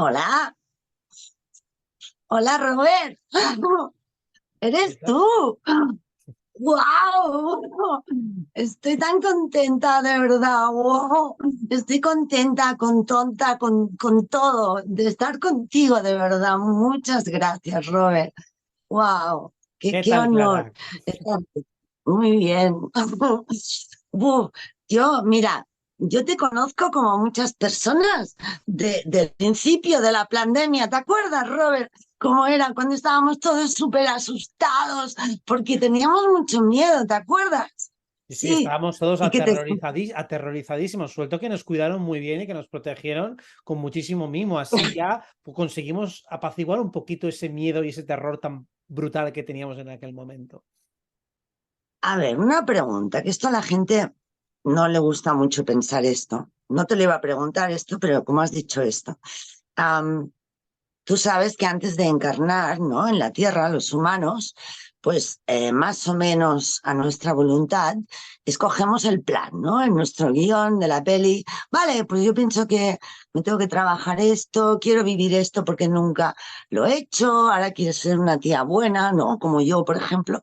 Hola, hola Robert, ¿Qué eres tal? tú. ¡Wow! Estoy tan contenta, de verdad. ¡Wow! Estoy contenta, tonta, con todo, de estar contigo, de verdad. Muchas gracias, Robert. ¡Wow! ¡Qué, ¿Qué qué tal, honor! Clara? estar- Muy bien. Buf, mira, yo te conozco como muchas personas del principio de la pandemia. ¿Te acuerdas, Robert? ¿Cómo era cuando estábamos todos súper asustados porque teníamos mucho miedo? ¿Te acuerdas? Sí, sí, Sí. estábamos todos Y que te... aterrorizadísimos. Suelto que nos cuidaron muy bien y que nos protegieron con muchísimo mimo. Así ya conseguimos apaciguar un poquito ese miedo y ese terror tan brutal que teníamos en aquel momento. A ver, una pregunta, que esto a la gente no le gusta mucho pensar esto. No te le iba a preguntar esto, pero como has dicho esto. Am, Tú sabes que antes de encarnar, ¿no? En la Tierra, los humanos, pues más o menos a nuestra voluntad, escogemos el plan, ¿no? En nuestro guión de la peli. Vale, pues yo pienso que me tengo que trabajar esto, quiero vivir esto porque nunca lo he hecho, ahora quiero ser una tía buena, ¿no? Como yo, por ejemplo,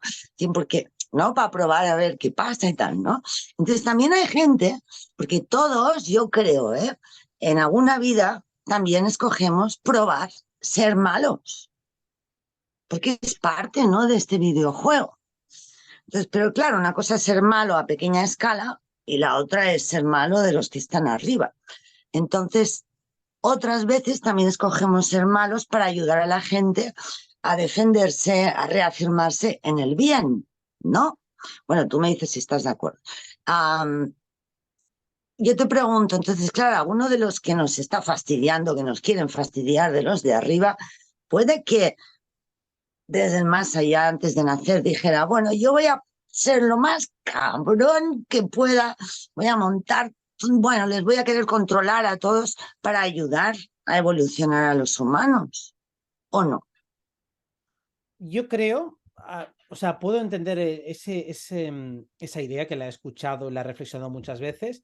porque, ¿no? Para probar a ver qué pasa y tal, ¿no? Entonces también hay gente, porque todos, yo creo, en alguna vida también escogemos probar ser malos, porque es parte, ¿no? De este videojuego. Entonces, pero claro, una cosa es ser malo a pequeña escala y la otra es ser malo de los que están arriba. Entonces, otras veces también escogemos ser malos para ayudar a la gente a defenderse, a reafirmarse en el bien, ¿no? Bueno, tú me dices si estás de acuerdo. Um, yo te pregunto, entonces, claro, alguno de los que nos está fastidiando, que nos quieren fastidiar de los de arriba, puede que desde el más allá, antes de nacer, dijera, bueno, yo voy a ser lo más cabrón que pueda, voy a montar, bueno, les voy a querer controlar a todos para ayudar a evolucionar a los humanos, ¿o no? Yo creo, o sea, puedo entender esa idea que la he escuchado y la he reflexionado muchas veces.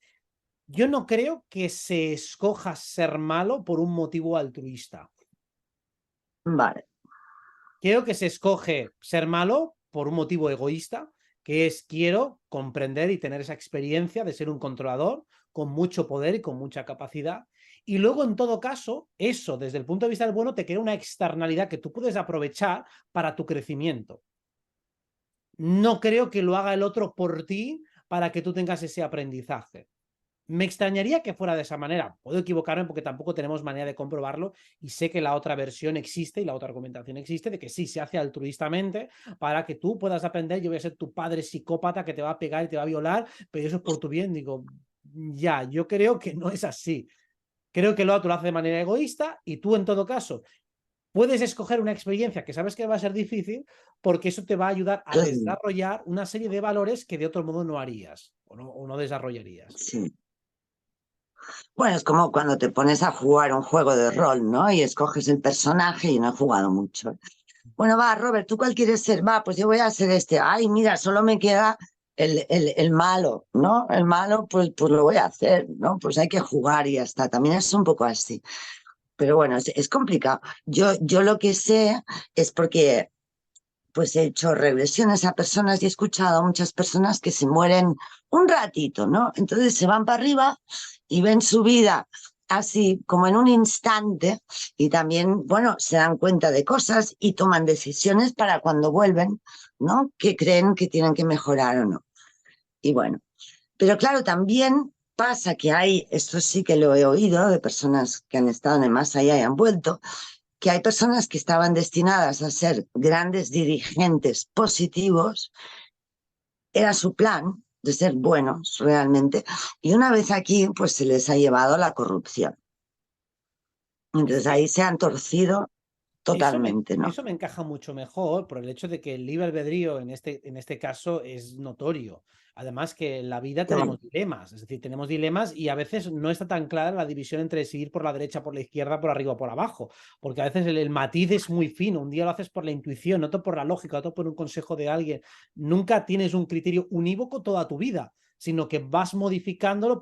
Yo no creo que se escoja ser malo por un motivo altruista. Vale, Creo que se escoge ser malo por un motivo egoísta, que es quiero comprender y tener esa experiencia de ser un controlador con mucho poder y con mucha capacidad. Y luego, en todo caso, eso, desde el punto de vista del bueno, te crea una externalidad que tú puedes aprovechar para tu crecimiento. No creo que lo haga el otro por ti para que tú tengas ese aprendizaje. Me extrañaría que fuera de esa manera. Puedo equivocarme porque tampoco tenemos manera de comprobarlo y sé que la otra versión existe y la otra argumentación existe de que sí, se hace altruistamente para que tú puedas aprender. Yo voy a ser tu padre psicópata que te va a pegar y te va a violar, pero eso es por tu bien. Digo, ya, yo creo que no es así. Creo que lo otro lo hace de manera egoísta y tú en todo caso puedes escoger una experiencia que sabes que va a ser difícil porque eso te va a ayudar a claro, desarrollar una serie de valores que de otro modo no harías o no desarrollarías. sí. Bueno, es como cuando te pones a jugar un juego de rol, ¿no? Y escoges el personaje y no he jugado mucho. Bueno, va, Robert, ¿tú cuál quieres ser? Va, pues yo voy a ser este. Ay, mira, solo me queda el malo, ¿no? El malo, pues lo voy a hacer, ¿no? Pues hay que jugar y ya está. También es un poco así. Pero bueno, es complicado. Yo lo que sé es porque pues he hecho regresiones a personas y he escuchado a muchas personas que se mueren un ratito, ¿no? Entonces se van para arriba y ven su vida así como en un instante y también, bueno, se dan cuenta de cosas y toman decisiones para cuando vuelven, ¿no? Que creen que tienen que mejorar o no. Y bueno, pero claro, también pasa que hay, esto sí que lo he oído de personas que han estado en el más allá y han vuelto, que hay personas que estaban destinadas a ser grandes dirigentes positivos, era su plan de ser buenos realmente, y una vez aquí, pues se les ha llevado la corrupción. Es Entonces que ahí se han torcido totalmente, ¿no? eso me encaja mucho mejor por el hecho de que el libre albedrío en este caso es notorio. Además que en la vida Claro, tenemos dilemas, es decir, tenemos dilemas y a veces no está tan clara la división entre seguir por la derecha, por la izquierda, por arriba o por abajo, porque a veces el matiz es muy fino, un día lo haces por la intuición, otro por la lógica, otro por un consejo de alguien. Nunca tienes un criterio unívoco toda tu vida, sino que vas modificándolo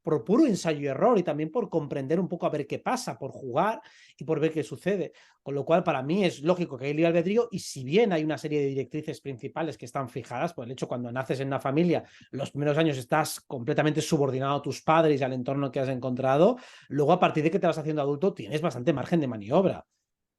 por puro ensayo y error y también por comprender un poco a ver qué pasa, por jugar y por ver qué sucede. Con lo cual, para mí es lógico que hay libre albedrío y si bien hay una serie de directrices principales que están fijadas, por el hecho cuando naces en una familia, los primeros años estás completamente subordinado a tus padres y al entorno que has encontrado, luego a partir de que te vas haciendo adulto tienes bastante margen de maniobra.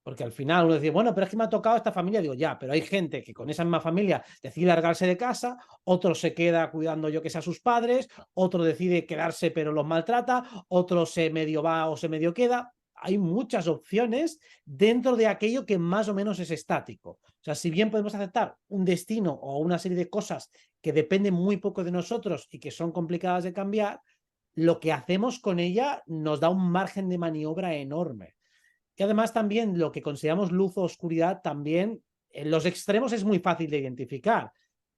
Porque al final uno dice, bueno, pero es que me ha tocado esta familia. Digo, ya, pero hay gente que con esa misma familia decide largarse de casa, otro se queda cuidando yo que sea a sus padres, otro decide quedarse pero los maltrata, otro se medio va o se medio queda. Hay muchas opciones dentro de aquello que más o menos es estático. O sea, si bien podemos aceptar un destino o una serie de cosas que dependen muy poco de nosotros y que son complicadas de cambiar, lo que hacemos con ella nos da un margen de maniobra enorme. Y además también lo que consideramos luz o oscuridad también en los extremos es muy fácil de identificar,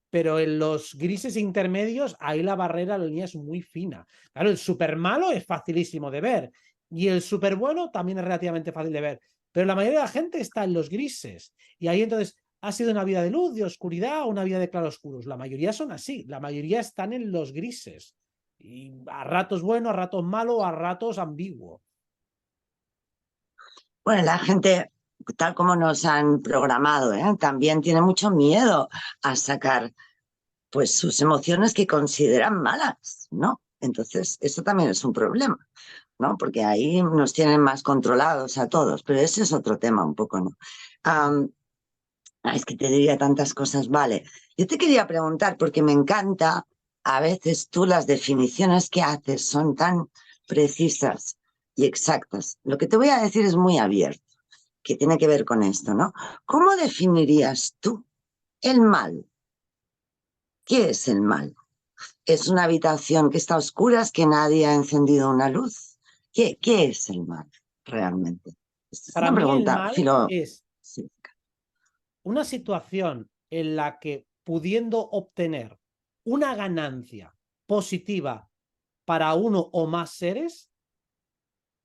pero en los grises intermedios ahí la barrera, la línea es muy fina. Claro, el súper malo es facilísimo de ver y el súper bueno también es relativamente fácil de ver, pero la mayoría de la gente está en los grises y ahí entonces ha sido una vida de luz, de oscuridad o una vida de claroscuros. La mayoría son así, la mayoría están en los grises y a ratos bueno, a ratos malo, a ratos ambiguo. Bueno, la gente, tal como nos han programado, también tiene mucho miedo a sacar pues sus emociones que consideran malas, ¿no? Entonces, eso también es un problema, ¿no? Porque ahí nos tienen más controlados a todos, pero ese es otro tema un poco, ¿no? Es que te diría tantas cosas, vale. Yo te quería preguntar, porque me encanta, a veces tú las definiciones que haces son tan precisas y exactas. Lo que te voy a decir es muy abierto, que tiene que ver con esto, ¿no? ¿Cómo definirías tú el mal? ¿Qué es el mal? ¿Es una habitación que está a oscuras, que nadie ha encendido una luz? ¿Qué es el mal realmente? Esta es Para una mí el pregunta mal filo... es Sí. una situación en la que pudiendo obtener una ganancia positiva para uno o más seres,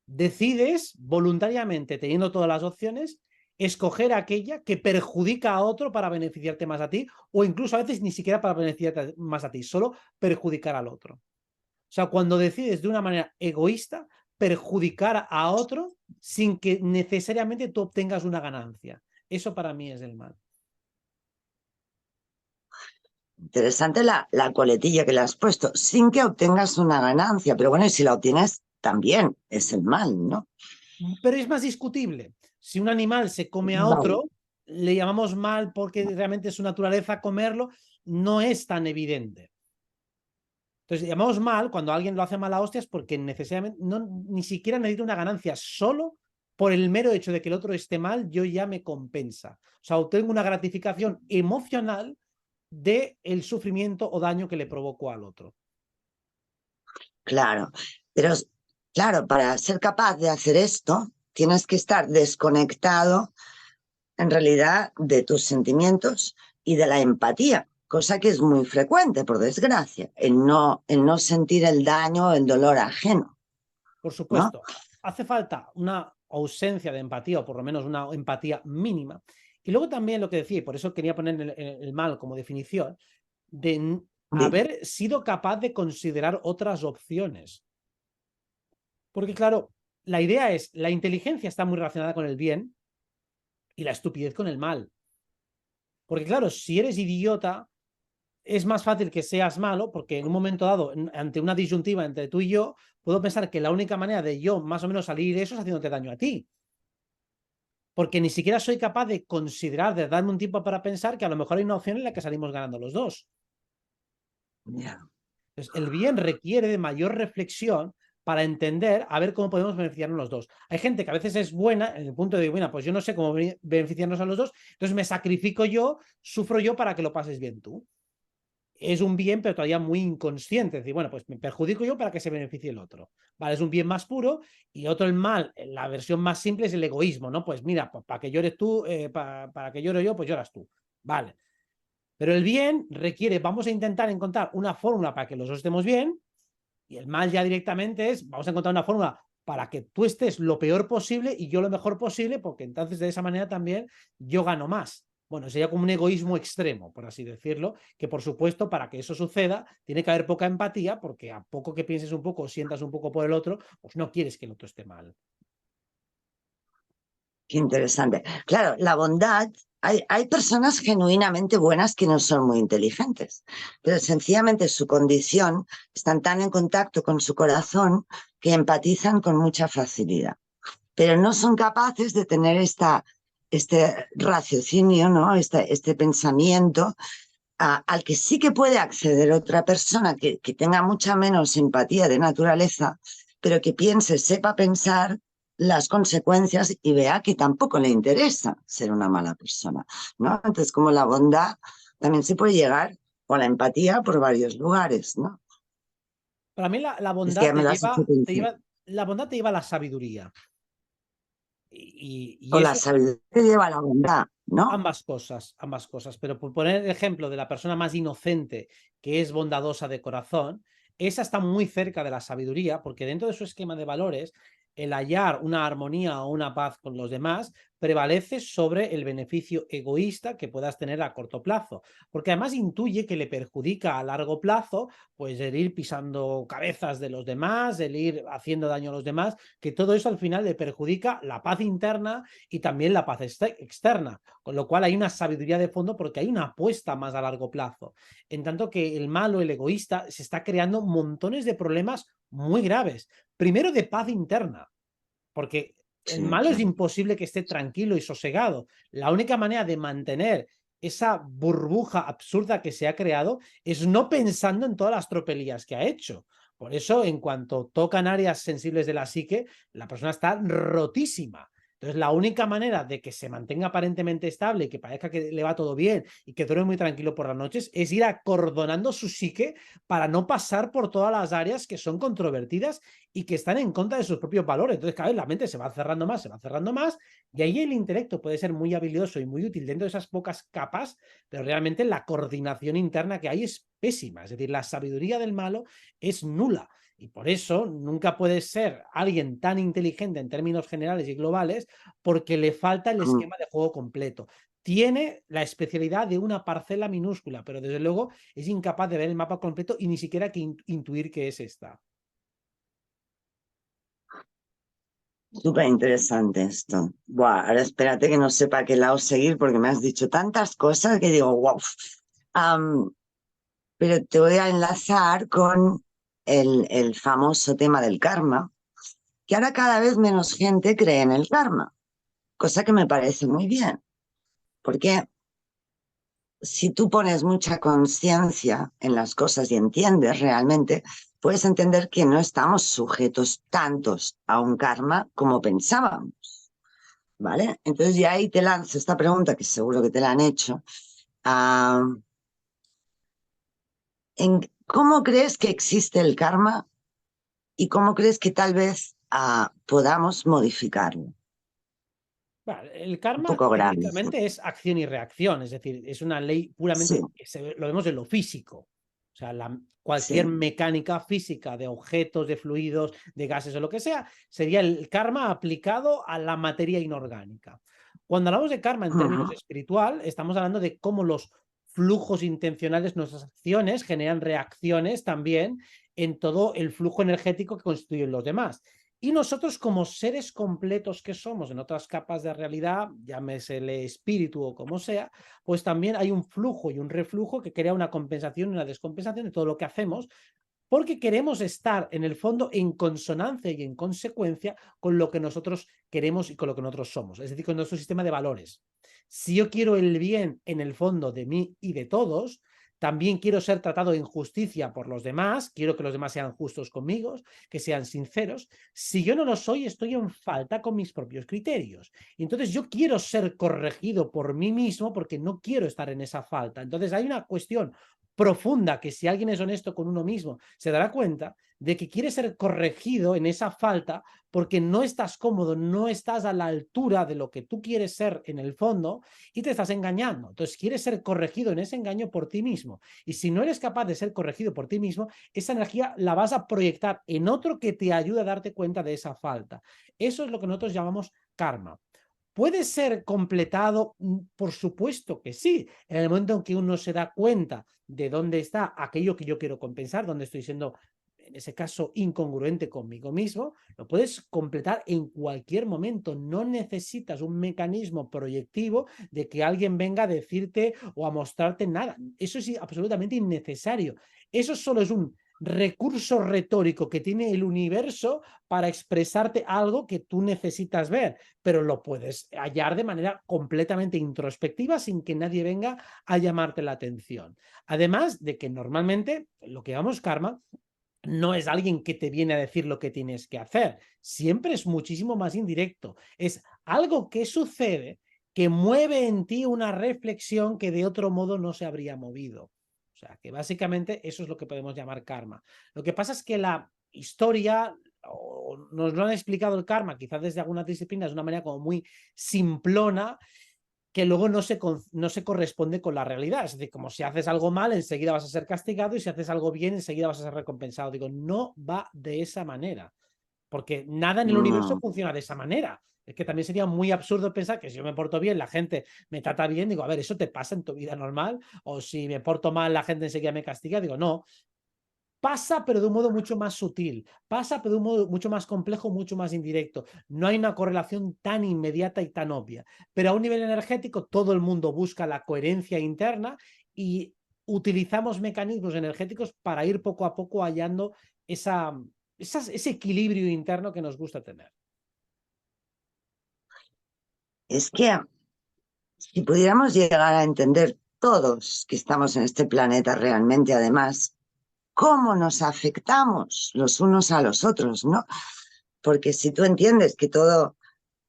decides voluntariamente, teniendo todas las opciones, escoger aquella que perjudica a otro para beneficiarte más a ti, o incluso a veces ni siquiera para beneficiarte más a ti, solo perjudicar al otro. O sea, cuando decides de una manera egoísta perjudicar a otro sin que necesariamente tú obtengas una ganancia. Eso para mí es el mal. Interesante la coletilla que le has puesto, sin que obtengas una ganancia, pero bueno, y si la obtienes, también es el mal, ¿no? Pero es más discutible. Si un animal se come a Vale. otro, le llamamos mal porque realmente es su naturaleza comerlo, no es tan evidente. Entonces, llamamos mal cuando alguien lo hace mal a hostias porque necesariamente no, ni siquiera necesita una ganancia, solo por el mero hecho de que el otro esté mal, yo ya me compensa. O sea, obtengo una gratificación emocional de el sufrimiento o daño que le provocó al otro. Claro, pero claro, para ser capaz de hacer esto, tienes que estar desconectado en realidad de tus sentimientos y de la empatía, cosa que es muy frecuente, por desgracia, el no sentir el daño, el dolor ajeno, Por ¿no? supuesto, hace falta una ausencia de empatía o por lo menos una empatía mínima. Y luego también lo que decía, y por eso quería poner el mal como definición, de Dime. haber sido capaz de considerar otras opciones. Porque claro, la idea es, la inteligencia está muy relacionada con el bien y la estupidez con el mal. Porque claro, si eres idiota, es más fácil que seas malo, porque en un momento dado, ante una disyuntiva entre tú y yo, puedo pensar que la única manera de yo más o menos salir de eso es haciéndote daño a ti. Porque ni siquiera soy capaz de considerar, de darme un tiempo para pensar que a lo mejor hay una opción en la que salimos ganando los dos. Yeah. Entonces, el bien requiere de mayor reflexión para entender a ver cómo podemos beneficiarnos los dos. Hay gente que a veces es buena en el punto de, bueno, pues yo no sé cómo beneficiarnos a los dos, entonces me sacrifico yo, sufro yo para que lo pases bien tú. Es un bien, pero todavía muy inconsciente. Es decir, bueno, pues me perjudico yo para que se beneficie el otro. Vale, es un bien más puro y otro el mal, la versión más simple es el egoísmo, ¿no? Pues mira, pues para que llores tú, para que llore yo, pues lloras tú. Vale. Pero el bien requiere, vamos a intentar encontrar una fórmula para que los dos estemos bien y el mal ya directamente es, vamos a encontrar una fórmula para que tú estés lo peor posible y yo lo mejor posible, porque entonces de esa manera también yo gano más. Bueno, sería como un egoísmo extremo, por así decirlo, que por supuesto para que eso suceda tiene que haber poca empatía, porque a poco que pienses un poco, sientas un poco por el otro, pues no quieres que el otro esté mal. Qué interesante. Claro, la bondad, hay personas genuinamente buenas que no son muy inteligentes, pero sencillamente su condición, están tan en contacto con su corazón que empatizan con mucha facilidad, pero no son capaces de tener este raciocinio, ¿no? Este pensamiento al que sí que puede acceder otra persona que tenga mucha menos empatía de naturaleza, pero que piense, sepa pensar las consecuencias y vea que tampoco le interesa ser una mala persona, ¿no? Entonces, como la bondad también se puede llegar, o la empatía, por varios lugares, ¿no? Para mí la Es que bondad ya me lo has hecho pensar. la bondad te lleva a la sabiduría. Y O la eso sabiduría te lleva a la bondad, ¿no? ambas cosas, pero por poner el ejemplo de la persona más inocente que es bondadosa de corazón, esa está muy cerca de la sabiduría, porque dentro de su esquema de valores, el hallar una armonía o una paz con los demás prevalece sobre el beneficio egoísta que puedas tener a corto plazo, porque además intuye que le perjudica a largo plazo, pues el ir pisando cabezas de los demás, el ir haciendo daño a los demás, que todo eso al final le perjudica la paz interna y también la paz externa. Con lo cual hay una sabiduría de fondo porque hay una apuesta más a largo plazo. En tanto que el malo, el egoísta, se está creando montones de problemas muy graves. Primero de paz interna, porque el Sí, malo es claro. imposible que esté tranquilo y sosegado. La única manera de mantener esa burbuja absurda que se ha creado es no pensando en todas las tropelías que ha hecho. Por eso, en cuanto tocan áreas sensibles de la psique, la persona está rotísima. Entonces, la única manera de que se mantenga aparentemente estable y que parezca que le va todo bien y que duerme muy tranquilo por las noches es ir acordonando su psique para no pasar por todas las áreas que son controvertidas y que están en contra de sus propios valores. Entonces, cada vez la mente se va cerrando más, y ahí el intelecto puede ser muy habilidoso y muy útil dentro de esas pocas capas, pero realmente la coordinación interna que hay es pésima. Es decir, la sabiduría del malo es nula. Y por eso nunca puede ser alguien tan inteligente en términos generales y globales, porque le falta el Mm. esquema de juego completo. Tiene la especialidad de una parcela minúscula, pero desde luego es incapaz de ver el mapa completo y ni siquiera que intuir que es esta. Súper interesante esto. Buah, ahora espérate que no sepa qué lado seguir porque me has dicho tantas cosas que digo, wow. Pero te voy a enlazar con el famoso tema del karma, que ahora cada vez menos gente cree en el karma, cosa que me parece muy bien, porque si tú pones mucha conciencia en las cosas y entiendes realmente, puedes entender que no estamos sujetos tantos a un karma como pensábamos, ¿vale? Entonces ya ahí te lanzo esta pregunta que seguro que te la han hecho. Ah, ¿Cómo crees que existe el karma y cómo crees que tal vez podamos modificarlo? Bueno, el Un karma poco grave esto. teóricamente es acción y reacción, es decir, es una ley Sí, puramente, lo vemos en lo físico. O sea, cualquier sí. mecánica física de objetos, de fluidos, de gases o lo que sea, sería el karma aplicado a la materia inorgánica. Cuando hablamos de karma en términos Ujú. espiritual, estamos hablando de cómo los flujos intencionales, nuestras acciones, generan reacciones también en todo el flujo energético que constituyen los demás. Y nosotros como seres completos que somos en otras capas de realidad, llámesele espíritu o como sea, pues también hay un flujo y un reflujo que crea una compensación y una descompensación de todo lo que hacemos, porque queremos estar en el fondo en consonancia y en consecuencia con lo que nosotros queremos y con lo que nosotros somos, es decir, con nuestro sistema de valores. Si yo quiero el bien en el fondo de mí y de todos, también quiero ser tratado en justicia por los demás, quiero que los demás sean justos conmigo, que sean sinceros. Si yo no lo soy, estoy en falta con mis propios criterios. Y entonces yo quiero ser corregido por mí mismo porque no quiero estar en esa falta. Entonces hay una cuestión profunda que si alguien es honesto con uno mismo, se dará cuenta de que quiere ser corregido en esa falta porque no estás cómodo, no estás a la altura de lo que tú quieres ser en el fondo y te estás engañando. Entonces quieres ser corregido en ese engaño por ti mismo. Y si no eres capaz de ser corregido por ti mismo, esa energía la vas a proyectar en otro que te ayude a darte cuenta de esa falta. Eso es lo que nosotros llamamos karma. ¿Puede ser completado? Por supuesto que sí. En el momento en que uno se da cuenta de dónde está aquello que yo quiero compensar, dónde estoy siendo, en ese caso, incongruente conmigo mismo, lo puedes completar en cualquier momento. No necesitas un mecanismo proyectivo de que alguien venga a decirte o a mostrarte nada. Eso es absolutamente innecesario. Eso solo es un recurso retórico que tiene el universo para expresarte algo que tú necesitas ver, pero lo puedes hallar de manera completamente introspectiva sin que nadie venga a llamarte la atención. Además de que normalmente lo que llamamos karma no es alguien que te viene a decir lo que tienes que hacer, siempre es muchísimo más indirecto, es algo que sucede que mueve en ti una reflexión que de otro modo no se habría movido. O sea, que básicamente eso es lo que podemos llamar karma. Lo que pasa es que la historia, o nos lo han explicado el karma, quizás desde algunas disciplinas de una manera como muy simplona, que luego no se corresponde con la realidad. Es decir, como si haces algo mal, enseguida vas a ser castigado, y si haces algo bien, enseguida vas a ser recompensado. Digo, no va de esa manera, porque nada en el universo No. funciona de esa manera. Es que también sería muy absurdo pensar que si yo me porto bien, la gente me trata bien. Digo, a ver, ¿eso te pasa en tu vida normal? O si me porto mal, la gente enseguida me castiga. Digo, no. Pasa, pero de un modo mucho más sutil. Pasa, pero de un modo mucho más complejo, mucho más indirecto. No hay una correlación tan inmediata y tan obvia. Pero a un nivel energético, todo el mundo busca la coherencia interna y utilizamos mecanismos energéticos para ir poco a poco hallando ese equilibrio interno que nos gusta tener. Es que si pudiéramos llegar a entender todos que estamos en este planeta realmente, además, cómo nos afectamos los unos a los otros, ¿no? Porque si tú entiendes que todo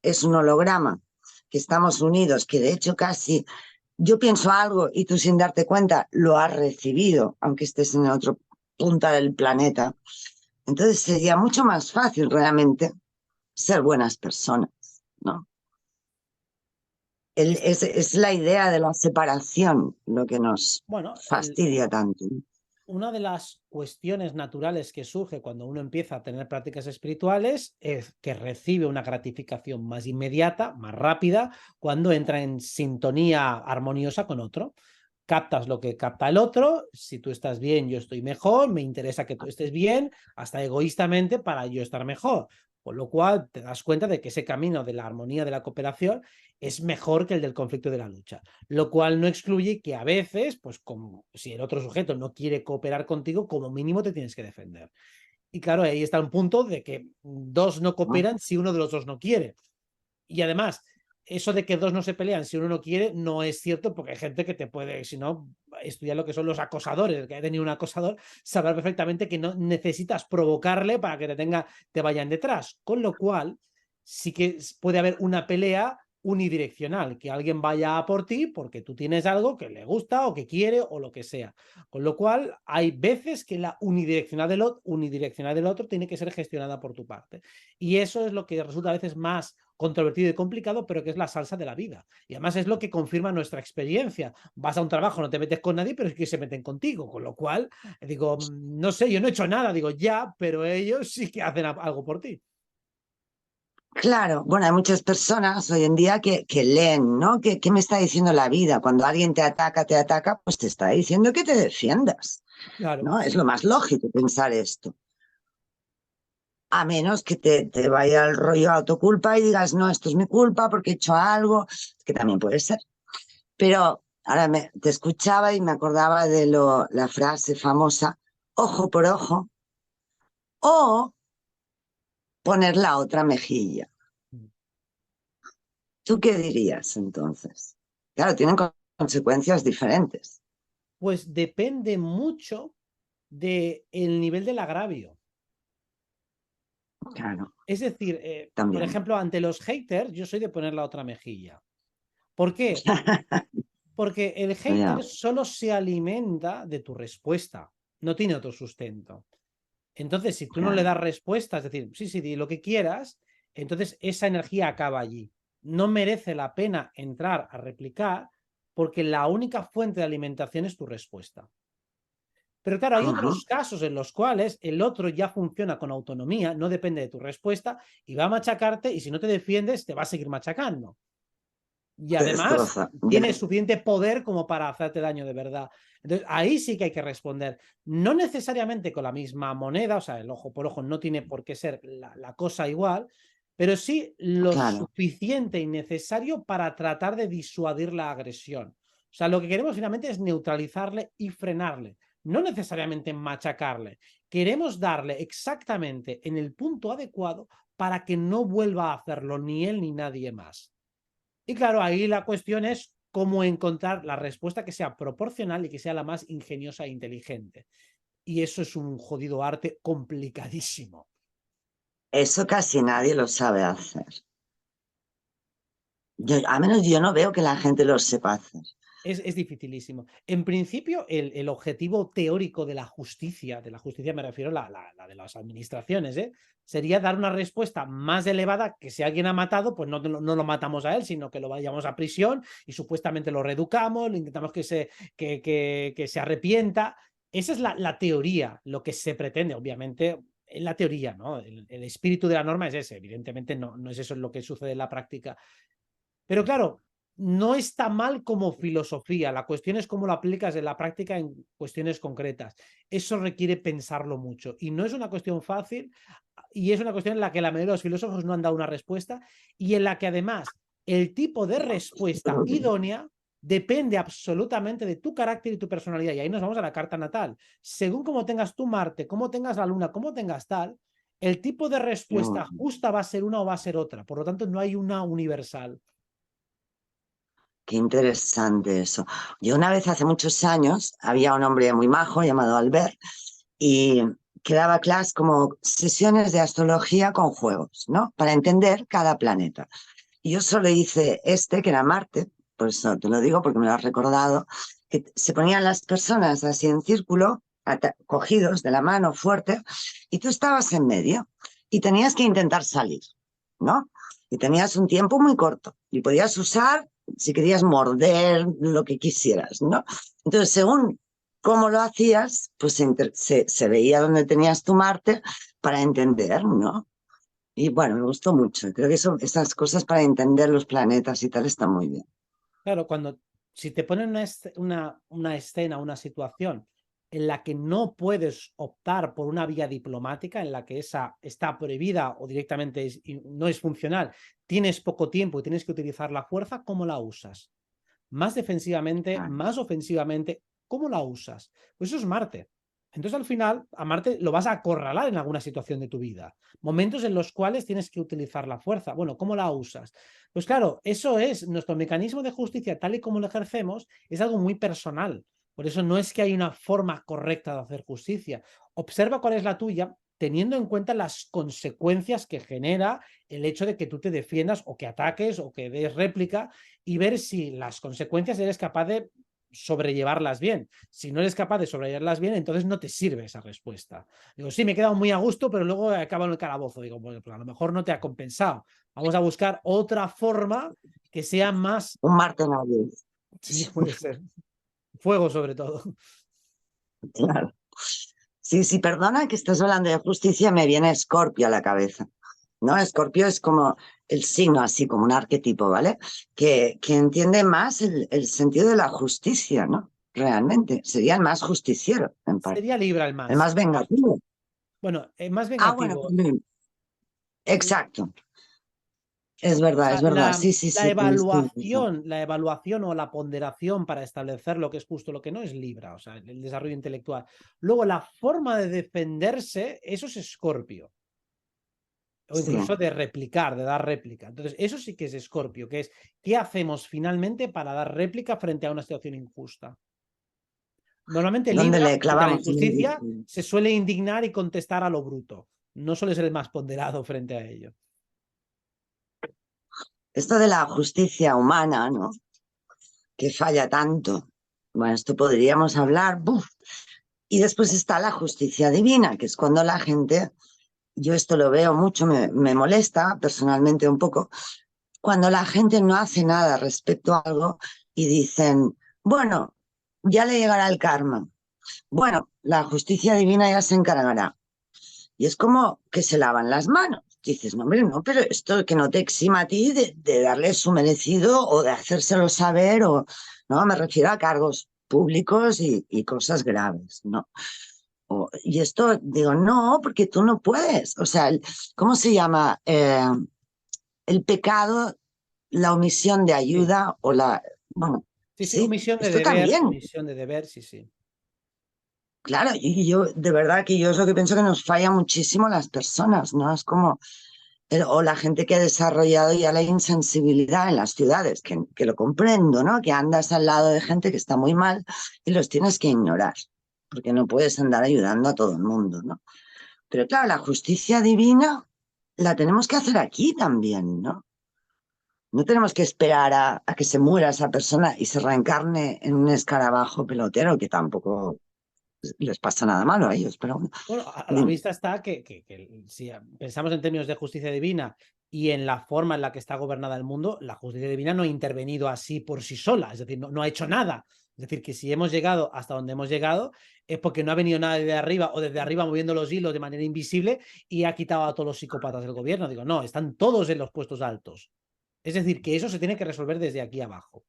es un holograma, que estamos unidos, que de hecho casi yo pienso algo y tú sin darte cuenta lo has recibido, aunque estés en otra punta del planeta, entonces sería mucho más fácil realmente ser buenas personas, ¿no? Es, Es la idea de la separación lo que nos bueno, fastidia tanto. una de las cuestiones naturales que surge cuando uno empieza a tener prácticas espirituales es que recibe una gratificación más inmediata, más rápida, cuando entra en sintonía armoniosa con otro. Captas lo que capta el otro, si tú estás bien, yo estoy mejor, me interesa que tú estés bien, hasta egoístamente para yo estar mejor. Con lo cual te das cuenta de que ese camino de la armonía, de la cooperación, es mejor que el del conflicto y de la lucha. Lo cual no excluye que a veces, pues como si el otro sujeto no quiere cooperar contigo, como mínimo te tienes que defender. Y claro, ahí está un punto de que dos no ¿No? cooperan si uno de los dos no quiere. Y además, eso de que dos no se pelean si uno no quiere, no es cierto, porque hay gente que te puede, si no, estudiar lo que son los acosadores. El que ha tenido un acosador sabrá perfectamente que no necesitas provocarle para que te vayan detrás. Con lo cual, sí que puede haber una pelea unidireccional, que alguien vaya a por ti porque tú tienes algo que le gusta o que quiere o lo que sea. Con lo cual, hay veces que la unidireccional del otro tiene que ser gestionada por tu parte. Y eso es lo que resulta a veces más controvertido y complicado, pero que es la salsa de la vida. Y además es lo que confirma nuestra experiencia. Vas a un trabajo, no te metes con nadie, pero es que se meten contigo. Con lo cual, digo, no sé, yo no he hecho nada, digo, ya, pero ellos sí que hacen algo por ti. Claro, bueno, hay muchas personas hoy en día que leen, ¿no? ¿Qué me está diciendo la vida? Cuando alguien te ataca, pues te está diciendo que te defiendas, Claro. ¿no? Es lo más lógico pensar esto. A menos que te vaya el rollo autoculpa y digas, no, esto es mi culpa porque he hecho algo, que también puede ser. Pero ahora te escuchaba y me acordaba de la frase famosa, ojo por ojo, o poner la otra mejilla. ¿Tú qué dirías entonces? Claro, tienen consecuencias diferentes. Pues depende mucho del nivel del agravio. Claro, Es decir, por también. ejemplo, ante los haters, yo soy de poner la otra mejilla. ¿Por qué? Porque el Ya, hater solo se alimenta de tu respuesta, no tiene otro sustento. Entonces, si tú no le claro. das respuesta, es decir, sí, sí, di lo que quieras, entonces esa energía acaba allí. No merece la pena entrar a replicar porque la única fuente de alimentación es tu respuesta. Pero claro, hay Ajá. otros casos en los cuales el otro ya funciona con autonomía, no depende de tu respuesta y va a machacarte y si no te defiendes te va a seguir machacando. y te además destroza. tiene suficiente poder como para hacerte daño de verdad. Entonces, ahí sí que hay que responder. No necesariamente con la misma moneda, o sea, el ojo por ojo no tiene por qué ser la cosa igual, pero sí lo Claro, suficiente y necesario para tratar de disuadir la agresión. O sea, lo que queremos finalmente es neutralizarle y frenarle, no necesariamente machacarle. Queremos darle exactamente en el punto adecuado para que no vuelva a hacerlo ni él ni nadie más. Y claro, ahí la cuestión es cómo encontrar la respuesta que sea proporcional y que sea la más ingeniosa e inteligente. Y eso es un jodido arte complicadísimo. eso casi nadie lo sabe hacer. A menos yo no veo que la gente lo sepa hacer. Es dificilísimo. En principio, el objetivo teórico de la justicia me refiero a la de las administraciones, sería dar una respuesta más elevada que si alguien ha matado, pues no lo matamos a él, sino que lo vayamos a prisión y supuestamente lo reeducamos, lo intentamos que se arrepienta. Esa es la teoría, lo que se pretende, obviamente, en la teoría, ¿no? El espíritu de la norma es ese, evidentemente no es eso lo que sucede en la práctica. Pero claro, no está mal como filosofía. La cuestión es cómo lo aplicas en la práctica en cuestiones concretas. Eso requiere pensarlo mucho. Y no es una cuestión fácil y es una cuestión en la que la mayoría de los filósofos no han dado una respuesta y en la que además el tipo de respuesta idónea depende absolutamente de tu carácter y tu personalidad. Y ahí nos vamos a la carta natal. Según cómo tengas tu Marte, cómo tengas la Luna, cómo tengas tal, el tipo de respuesta justa va a ser una o va a ser otra. Por lo tanto, no hay una universal. Qué interesante eso. Yo una vez hace muchos años había un hombre muy majo llamado Albert y que daba clases como sesiones de astrología con juegos, ¿no? Para entender cada planeta. Y yo solo hice que era Marte, por eso te lo digo porque me lo has recordado, que se ponían las personas así en círculo, cogidos de la mano fuerte, y tú estabas en medio y tenías que intentar salir, ¿no? Y tenías un tiempo muy corto y podías usar, si querías morder, lo que quisieras, ¿no? Entonces, según cómo lo hacías, pues se veía dónde tenías tu Marte para entender, ¿no? Y bueno, me gustó mucho. Creo que esas cosas para entender los planetas y tal están muy bien. Claro, si te ponen una escena, una situación en la que no puedes optar por una vía diplomática, en la que esa está prohibida o directamente no es funcional, tienes poco tiempo y tienes que utilizar la fuerza, ¿cómo la usas? Más defensivamente, Claro. más ofensivamente, ¿cómo la usas? Pues eso es Marte. Entonces al final a Marte lo vas a acorralar en alguna situación de tu vida. Momentos en los cuales tienes que utilizar la fuerza. Bueno, ¿cómo la usas? Pues claro, eso es nuestro mecanismo de justicia tal y como lo ejercemos, es algo muy personal. Por eso no es que hay una forma correcta de hacer justicia. Observa cuál es la tuya, teniendo en cuenta las consecuencias que genera el hecho de que tú te defiendas o que ataques o que des réplica y ver si las consecuencias eres capaz de sobrellevarlas bien. Si no eres capaz de sobrellevarlas bien, entonces no te sirve esa respuesta. Digo, sí, me he quedado muy a gusto, pero luego acaba en el calabozo. Digo, bueno, pues a lo mejor no te ha compensado. Vamos a buscar otra forma que sea más... Un Marte en Aries. Sí, puede ser. Fuego sobre todo. Claro. Sí, sí, perdona que estás hablando de justicia, me viene Escorpio a la cabeza. ¿No? Escorpio es como el signo, así como un arquetipo, ¿vale? Que entiende más el sentido de la justicia, ¿no? Realmente. Sería el más justiciero, en parte. Sería Libra el El más. más vengativo. Bueno, más Ah, bueno, vengativo. también. Exacto. O Es sea, verdad. Sí, sí, sí. la evaluación o la ponderación para establecer lo que es justo, lo que no es Libra, o sea, el desarrollo intelectual. Luego, la forma de defenderse, eso es Escorpio, o Sí. incluso de replicar, de dar réplica. Entonces, eso sí que es Escorpio, que es qué hacemos finalmente para dar réplica frente a una situación injusta. Normalmente ¿Dónde Libra, le frente a la clavamos? injusticia, se suele indignar y contestar a lo bruto. No suele ser el más ponderado frente a ello. Esto de la justicia humana, ¿no? Que falla tanto. Bueno, esto podríamos hablar. ¡Buf! Y después está la justicia divina, que es cuando la gente, yo esto lo veo mucho, me molesta personalmente un poco, cuando la gente no hace nada respecto a algo y dicen, bueno, ya le llegará el karma. Bueno, la justicia divina ya se encargará. Y es como que se lavan las manos. dices, no, hombre, no, pero esto que no te exima a ti de darle su merecido o de hacérselo saber, o no, me refiero a cargos públicos y cosas graves, ¿no? Y esto digo, no, porque tú no puedes. O sea, ¿cómo se llama? El pecado, la omisión de Sí, ayuda o la... Bueno, sí, sí, sí, esto también. omisión de deber, sí, sí. Claro, y yo de verdad que yo es lo que pienso que nos falla muchísimo las personas, ¿no? Es como, o la gente que ha desarrollado ya la insensibilidad en las ciudades, que lo comprendo, ¿no? Que andas al lado de gente que está muy mal y los tienes que ignorar, porque no puedes andar ayudando a todo el mundo, ¿no? Pero claro, la justicia divina la tenemos que hacer aquí también, ¿no? No tenemos que esperar a que se muera esa persona y se reencarne en un escarabajo pelotero, que tampoco les pasa nada malo a ellos, pero bueno. Bueno, a la vista está que si pensamos en términos de justicia divina y en la forma en la que está gobernada el mundo, la justicia divina no ha intervenido así por sí sola, es decir, no ha hecho nada. Es decir, que si hemos llegado hasta donde hemos llegado es porque no ha venido nada desde arriba o desde arriba moviendo los hilos de manera invisible y ha quitado a todos los psicópatas del gobierno. Digo, no, están todos en los puestos altos. Es decir, que eso se tiene que resolver desde aquí abajo.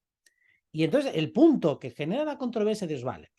Y entonces el punto que genera la controversia de vale,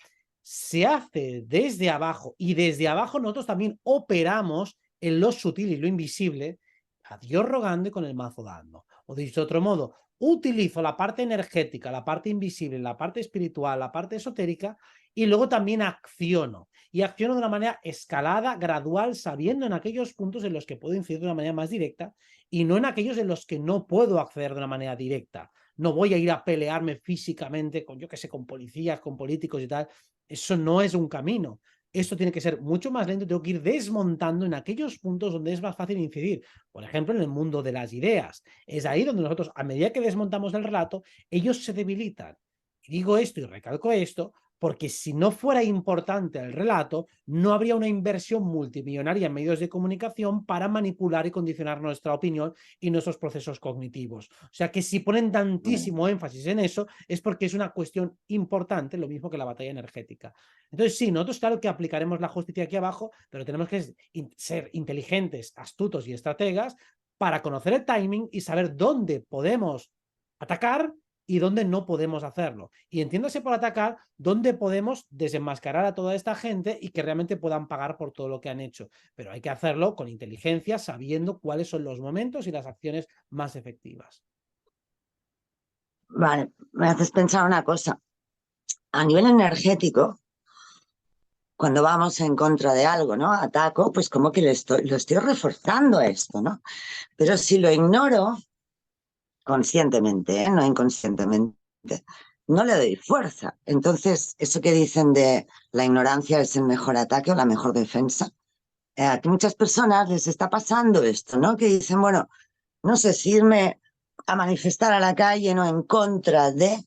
se hace desde abajo y desde abajo nosotros también operamos en lo sutil y lo invisible, a Dios rogando y con el mazo dando. O dicho de otro modo, utilizo la parte energética, la parte invisible, la parte espiritual, la parte esotérica y luego también acciono. Y acciono de una manera escalada, gradual, sabiendo en aquellos puntos en los que puedo incidir de una manera más directa y no en aquellos en los que no puedo acceder de una manera directa. No voy a ir a pelearme físicamente con, yo qué sé, con policías, con políticos y tal. Eso no es un camino. Esto tiene que ser mucho más lento, tengo que ir desmontando en aquellos puntos donde es más fácil incidir. Por ejemplo, en el mundo de las ideas. Es ahí donde nosotros, a medida que desmontamos el relato, ellos se debilitan. Y digo esto y recalco esto porque si no fuera importante el relato, no habría una inversión multimillonaria en medios de comunicación para manipular y condicionar nuestra opinión y nuestros procesos cognitivos. O sea que si ponen tantísimo énfasis en eso, es porque es una cuestión importante, lo mismo que la batalla energética. Entonces, sí, nosotros claro que aplicaremos la justicia aquí abajo, pero tenemos que ser inteligentes, astutos y estrategas para conocer el timing y saber dónde podemos atacar y dónde no podemos hacerlo. Y entiéndase por atacar, dónde podemos desenmascarar a toda esta gente y que realmente puedan pagar por todo lo que han hecho. Pero hay que hacerlo con inteligencia, sabiendo cuáles son los momentos y las acciones más efectivas. Vale, me haces pensar una cosa. A nivel energético, cuando vamos en contra de algo, ¿no? Ataco, pues como que lo estoy reforzando a esto, ¿no? Pero si lo ignoro conscientemente, ¿eh? No inconscientemente, no le doy fuerza. Entonces, eso que dicen de la ignorancia es el mejor ataque o la mejor defensa, a muchas personas les está pasando esto, ¿no? Que dicen, bueno, no sé si irme a manifestar a la calle, ¿no? En contra de...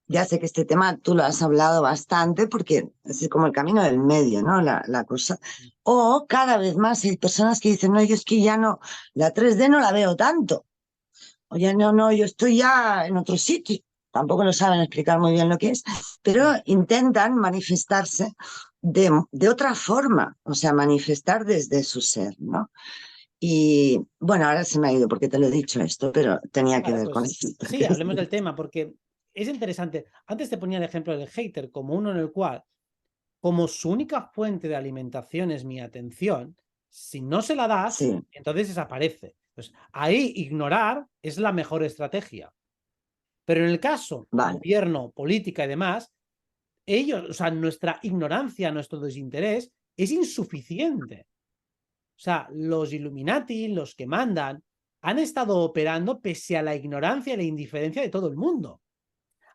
Ya sé que este tema tú lo has hablado bastante porque es como el camino del medio, ¿no? La cosa. O cada vez más hay personas que dicen, no, yo es que ya no, la 3D no la veo tanto. O ya no, no, yo estoy ya en otro sitio. Tampoco lo saben explicar muy bien lo que es, pero intentan manifestarse de otra forma, o sea, manifestar desde su ser, ¿no? Y bueno, ahora se me ha ido porque te lo he dicho esto, pero tenía que Vale, ver con pues esto. sí, hablemos del tema porque es interesante. Antes te ponía el ejemplo del hater como uno en el cual, como su única fuente de alimentación es mi atención, si no se la das, Sí, entonces desaparece. Pues ahí ignorar es la mejor estrategia. Pero en el caso vale. gobierno, política y demás, ellos, o sea, nuestra ignorancia, nuestro desinterés es insuficiente. O sea, los Illuminati, los que mandan, han estado operando pese a la ignorancia y la indiferencia de todo el mundo.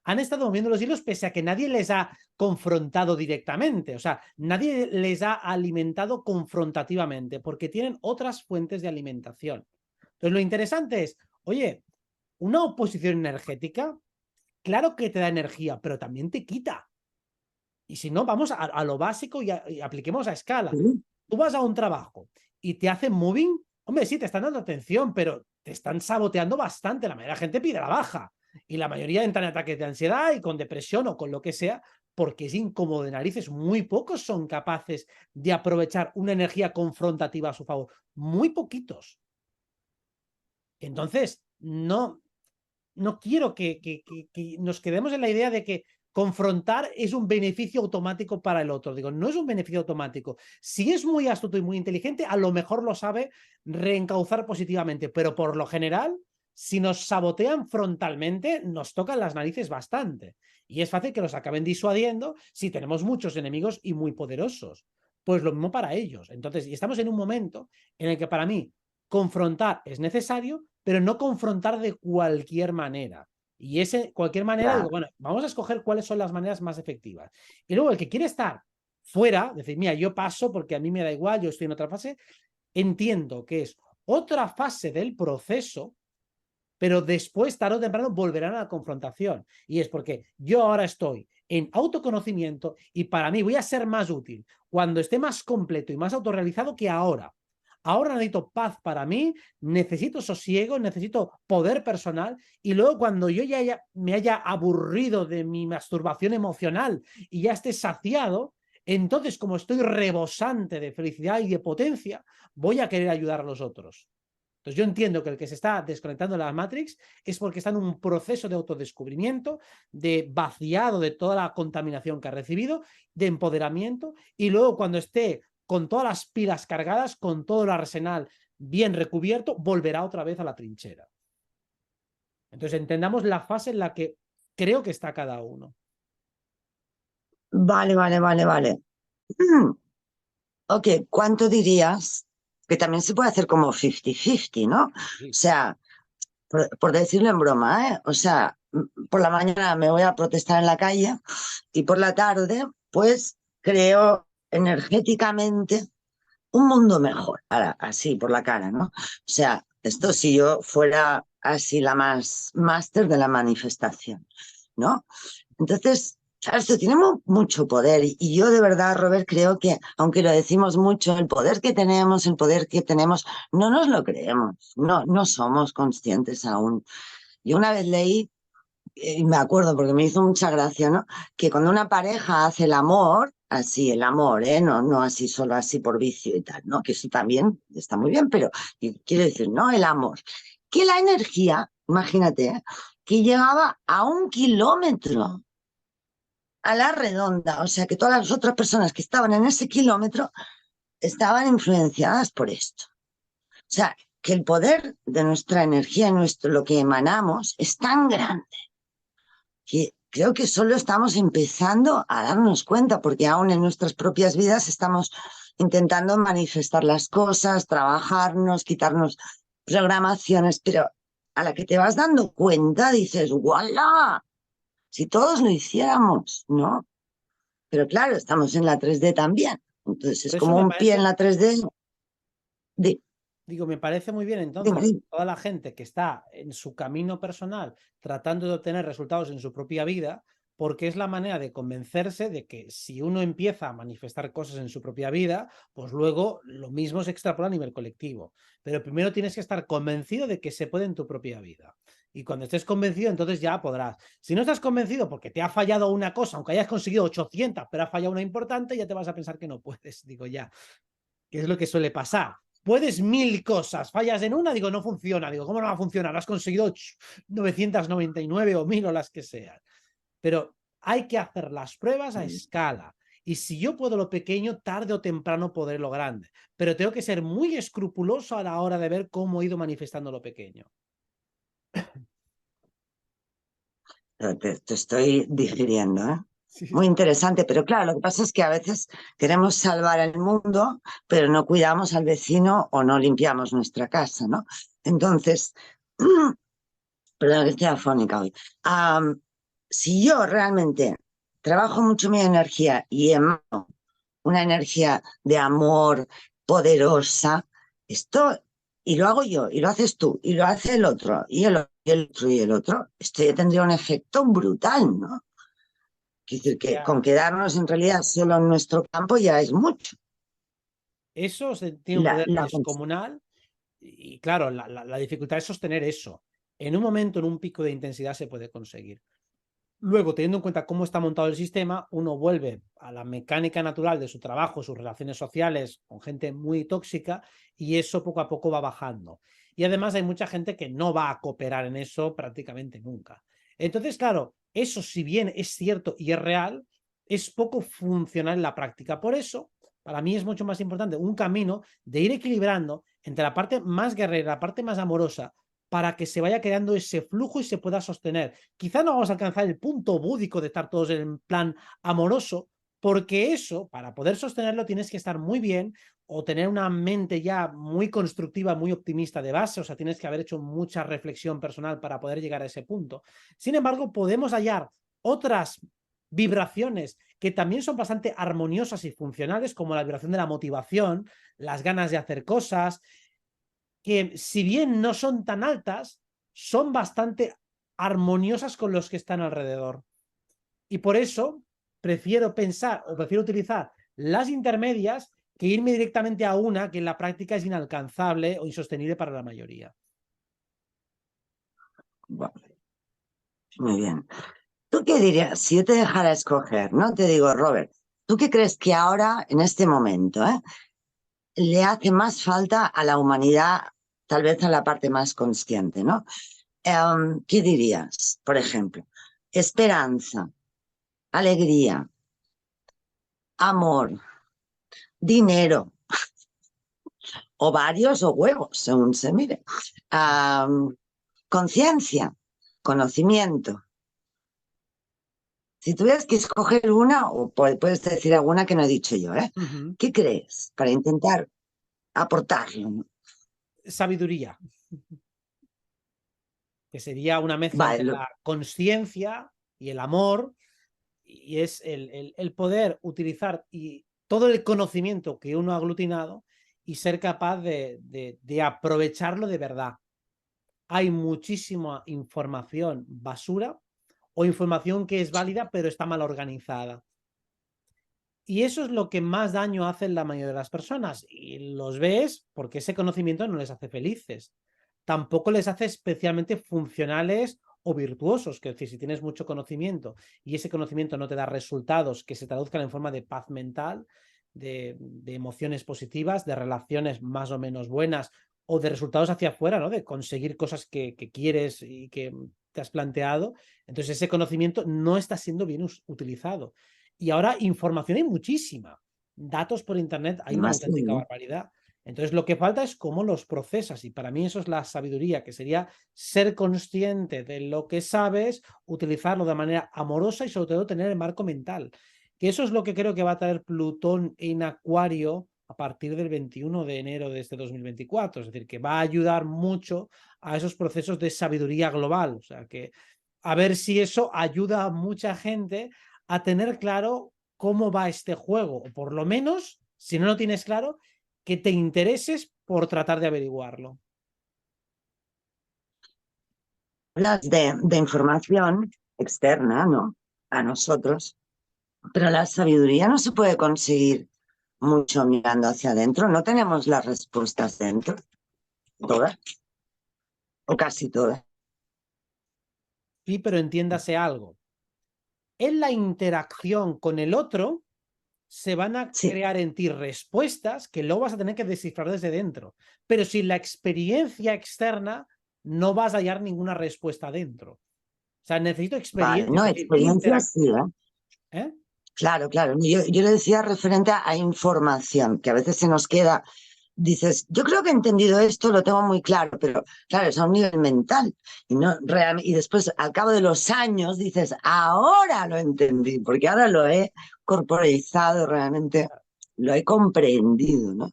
Han estado moviendo los hilos pese a que nadie les ha confrontado directamente. O sea, nadie les ha alimentado confrontativamente porque tienen otras fuentes de alimentación. Entonces, lo interesante es, oye, una oposición energética, claro que te da energía, pero también te quita. Y si no, vamos a lo básico y apliquemos a escala. Sí, Tú vas a un trabajo y te hacen moving, hombre, sí, te están dando atención, pero te están saboteando bastante. La mayoría de la gente pide la baja y la mayoría entran en ataques de ansiedad y con depresión o con lo que sea porque es incómodo de narices. Muy pocos son capaces de aprovechar una energía confrontativa a su favor. Muy poquitos. Entonces, no quiero que nos quedemos en la idea de que confrontar es un beneficio automático para el otro. Digo, no es un beneficio automático. Si es muy astuto y muy inteligente, a lo mejor lo sabe reencauzar positivamente, pero por lo general, si nos sabotean frontalmente, nos tocan las narices bastante. Y es fácil que los acaben disuadiendo si tenemos muchos enemigos y muy poderosos. Pues lo mismo para ellos. Entonces, y estamos en un momento en el que para mí confrontar es necesario, pero no confrontar de cualquier manera. Y ese, cualquier manera, digo, Claro. bueno, vamos a escoger cuáles son las maneras más efectivas. Y luego el que quiere estar fuera, decir, mira, yo paso porque a mí me da igual, yo estoy en otra fase, entiendo que es otra fase del proceso, pero después, tarde o temprano, volverán a la confrontación. Y es porque yo ahora estoy en autoconocimiento y para mí voy a ser más útil cuando esté más completo y más autorrealizado que ahora. Ahora necesito paz para mí, necesito sosiego, necesito poder personal y luego cuando yo ya me haya aburrido de mi masturbación emocional y ya esté saciado, entonces como estoy rebosante de felicidad y de potencia, voy a querer ayudar a los otros. Entonces yo entiendo que el que se está desconectando de la Matrix es porque está en un proceso de autodescubrimiento, de vaciado de toda la contaminación que ha recibido, de empoderamiento, y luego cuando esté con todas las pilas cargadas, con todo el arsenal bien recubierto, volverá otra vez a la trinchera. Entonces entendamos la fase en la que creo que está cada uno. Vale, vale, vale, vale. Ok, ¿cuánto dirías? Que también se puede hacer como 50-50, ¿no? O Sí. sea, por decirlo en broma, ¿eh? O sea, por la mañana me voy a protestar en la calle y por la tarde, pues creo energéticamente un mundo mejor, ahora, así por la cara, ¿no? O sea, esto si yo fuera así la más máster de la manifestación, ¿no? Entonces, claro, esto tiene mucho poder y yo de verdad, Robert, creo que, aunque lo decimos mucho, el poder que tenemos, no nos lo creemos, no somos conscientes aún. Yo una vez leí, y me acuerdo porque me hizo mucha gracia, ¿no? Que cuando una pareja hace el amor, así el amor, ¿eh? No así solo así por vicio y tal, ¿no? Que eso también está muy bien, pero quiero decir, no el amor. Que la energía, imagínate, ¿eh? Que llegaba a 1 kilómetro a la redonda, o sea que todas las otras personas que estaban en ese kilómetro estaban influenciadas por esto. O sea, que el poder de nuestra energía, nuestro, lo que emanamos, es tan grande que creo que solo estamos empezando a darnos cuenta, porque aún en nuestras propias vidas estamos intentando manifestar las cosas, trabajarnos, quitarnos programaciones, pero a la que te vas dando cuenta dices, ¡guau! Si todos lo hiciéramos, ¿no? Pero claro, estamos en la 3D también. Entonces es Por eso como me un pie en parece, la 3D. digo, me parece muy bien De, entonces toda la gente que está en su camino personal tratando de obtener resultados en su propia vida, porque es la manera de convencerse de que si uno empieza a manifestar cosas en su propia vida, pues luego lo mismo se extrapola a nivel colectivo. Pero primero tienes que estar convencido de que se puede en tu propia vida. Y cuando estés convencido, entonces ya podrás. Si no estás convencido porque te ha fallado una cosa, aunque hayas conseguido 800, pero ha fallado una importante, ya te vas a pensar que no puedes. Digo, ya, que es lo que suele pasar. Puedes 1000 cosas, fallas en una, digo, no funciona. Digo, ¿cómo no va a funcionar? Has conseguido 999 o 1000 o las que sean. Pero hay que hacer las pruebas a escala. Y si yo puedo lo pequeño, tarde o temprano podré lo grande. Pero tengo que ser muy escrupuloso a la hora de ver cómo he ido manifestando lo pequeño. te estoy digiriendo, ¿eh? Sí, Muy sí. interesante, pero claro, lo que pasa es que a veces queremos salvar el mundo, pero no cuidamos al vecino o no limpiamos nuestra casa, ¿no? Entonces, perdón que estoy afónica hoy. Si yo realmente trabajo mucho mi energía y emano una energía de amor poderosa, esto, y lo hago yo, y lo haces tú, y lo hace el otro, y el otro, y el otro, y el otro, esto ya tendría un efecto brutal, ¿no? Quiere decir que con Ya, quedarnos en realidad solo en nuestro campo ya es mucho. eso tiene un La, poder la, descomunal y claro, la dificultad es sostener eso. En un momento, en un pico de intensidad se puede conseguir. Luego, teniendo en cuenta cómo está montado el sistema, uno vuelve a la mecánica natural de su trabajo, sus relaciones sociales con gente muy tóxica, y eso poco a poco va bajando. Y además hay mucha gente que no va a cooperar en eso prácticamente nunca. Entonces, claro, eso si bien es cierto y es real, es poco funcional en la práctica. Por eso, para mí es mucho más importante un camino de ir equilibrando entre la parte más guerrera, la parte más amorosa, para que se vaya creando ese flujo y se pueda sostener. Quizá no vamos a alcanzar el punto búdico de estar todos en plan amoroso, porque eso, para poder sostenerlo, tienes que estar muy bien o tener una mente ya muy constructiva, muy optimista de base, o sea, tienes que haber hecho mucha reflexión personal para poder llegar a ese punto. Sin embargo, podemos hallar otras vibraciones que también son bastante armoniosas y funcionales, como la vibración de la motivación, las ganas de hacer cosas, que si bien no son tan altas, son bastante armoniosas con los que están alrededor. Y por eso prefiero pensar o prefiero utilizar las intermedias que irme directamente a una que en la práctica es inalcanzable o insostenible para la mayoría. Vale, muy bien. ¿Tú qué dirías si yo te dejara escoger, no? Te digo, Robert, ¿tú qué crees que ahora, en este momento, le hace más falta a la humanidad, tal vez a la parte más consciente, ¿no? ¿Qué dirías? Por ejemplo, esperanza, alegría, amor, dinero, o varios o huevos, según se mire. Conciencia, conocimiento. Si tuvieras que escoger una, o puedes decir alguna que no he dicho yo, ¿Qué crees para intentar aportarlo? ¿No? Sabiduría, que sería una mezcla Vale, entre la conciencia y el amor, y es el poder utilizar y todo el conocimiento que uno ha aglutinado y ser capaz de aprovecharlo de verdad. Hay muchísima información basura o información que es válida pero está mal organizada. Y eso es lo que más daño hace en la mayoría de las personas. Y los ves porque ese conocimiento no les hace felices. Tampoco les hace especialmente funcionales o virtuosos. Que es decir, si tienes mucho conocimiento y ese conocimiento no te da resultados que se traduzcan en forma de paz mental, de emociones positivas, de relaciones más o menos buenas o de resultados hacia afuera, ¿no? De conseguir cosas que quieres y que te has planteado. Entonces ese conocimiento no está siendo bien utilizado. Y ahora información hay muchísima. Datos por internet hay una más auténtica barbaridad. Entonces lo que falta es cómo los procesas y para mí eso es la sabiduría, que sería ser consciente de lo que sabes, utilizarlo de manera amorosa y sobre todo tener el marco mental. Que eso es lo que creo que va a traer Plutón en Acuario a partir del 21 de enero de este 2024. Es decir, que va a ayudar mucho a esos procesos de sabiduría global. O sea, que a ver si eso ayuda a mucha gente a tener claro cómo va este juego, o por lo menos, si no lo tienes claro, que te intereses por tratar de averiguarlo. Hablas de información externa, ¿no? A nosotros, pero la sabiduría no se puede conseguir mucho mirando hacia adentro. No tenemos las respuestas dentro, todas, o casi todas. Sí, pero entiéndase algo. En la interacción con el otro, se van a Sí, crear en ti respuestas que luego vas a tener que descifrar desde dentro. Pero sin la experiencia externa, no vas a hallar ninguna respuesta dentro. O sea, necesito vale, experiencia, es no, decir, experiencia sí, ¿eh? ¿eh? Claro, claro. Yo le decía referente a información, que a veces se nos queda, dices, yo creo que he entendido esto, lo tengo muy claro, pero claro, es a un nivel mental. Y, no, y después, al cabo de los años, dices, ahora lo entendí, porque ahora lo he corporizado realmente, lo he comprendido, ¿no?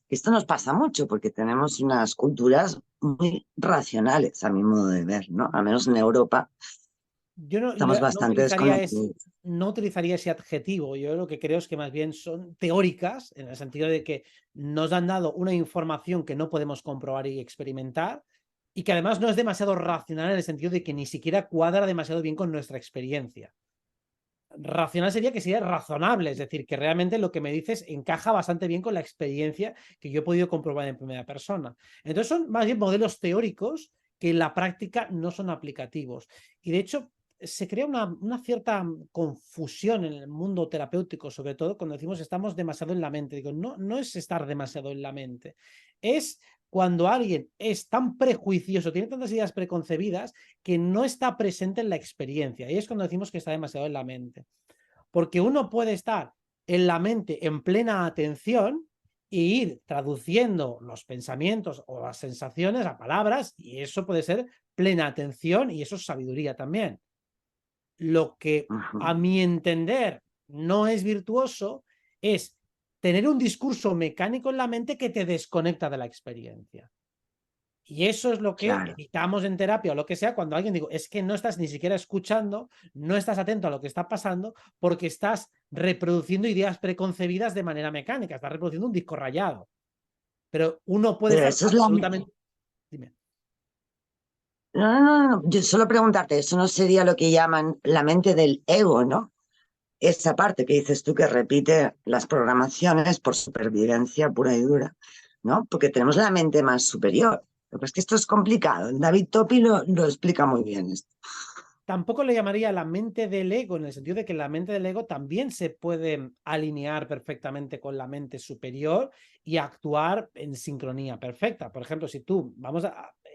Esto nos pasa mucho porque tenemos unas culturas muy racionales, a mi modo de ver, ¿no? Al menos en Europa Yo estamos bastante desconectados. no utilizaría ese adjetivo. Yo lo que creo es que más bien son teóricas, en el sentido de que nos han dado una información que no podemos comprobar y experimentar, y que además no es demasiado racional en el sentido de que ni siquiera cuadra demasiado bien con nuestra experiencia. Racional sería que sería razonable, es decir, que realmente lo que me dices encaja bastante bien con la experiencia que yo he podido comprobar en primera persona. Entonces son más bien modelos teóricos que en la práctica no son aplicativos. Y de hecho, se crea una cierta confusión en el mundo terapéutico, sobre todo cuando decimos estamos demasiado en la mente. Digo, no, no es estar demasiado en la mente, es cuando alguien es tan prejuicioso, tiene tantas ideas preconcebidas que no está presente en la experiencia. Y es cuando decimos que está demasiado en la mente. Porque uno puede estar en la mente en plena atención e ir traduciendo los pensamientos o las sensaciones a palabras, y eso puede ser plena atención y eso es sabiduría también. Lo que a mi entender no es virtuoso es tener un discurso mecánico en la mente que te desconecta de la experiencia. Y eso es lo que Claro. evitamos en terapia o lo que sea cuando alguien digo, es que no estás ni siquiera escuchando, no estás atento a lo que está pasando porque estás reproduciendo ideas preconcebidas de manera mecánica, estás reproduciendo un disco rayado. Pero uno puede Pero estar eso es la... absolutamente... Dime. No, no, no, yo solo preguntarte, eso no sería lo que llaman la mente del ego, ¿no? Esa parte que dices tú que repite las programaciones por supervivencia pura y dura, ¿no? Porque tenemos la mente más superior. Lo que pasa es que esto es complicado. David Topi lo explica muy bien esto. Tampoco le llamaría la mente del ego, en el sentido de que la mente del ego también se puede alinear perfectamente con la mente superior y actuar en sincronía perfecta. Por ejemplo, si tú,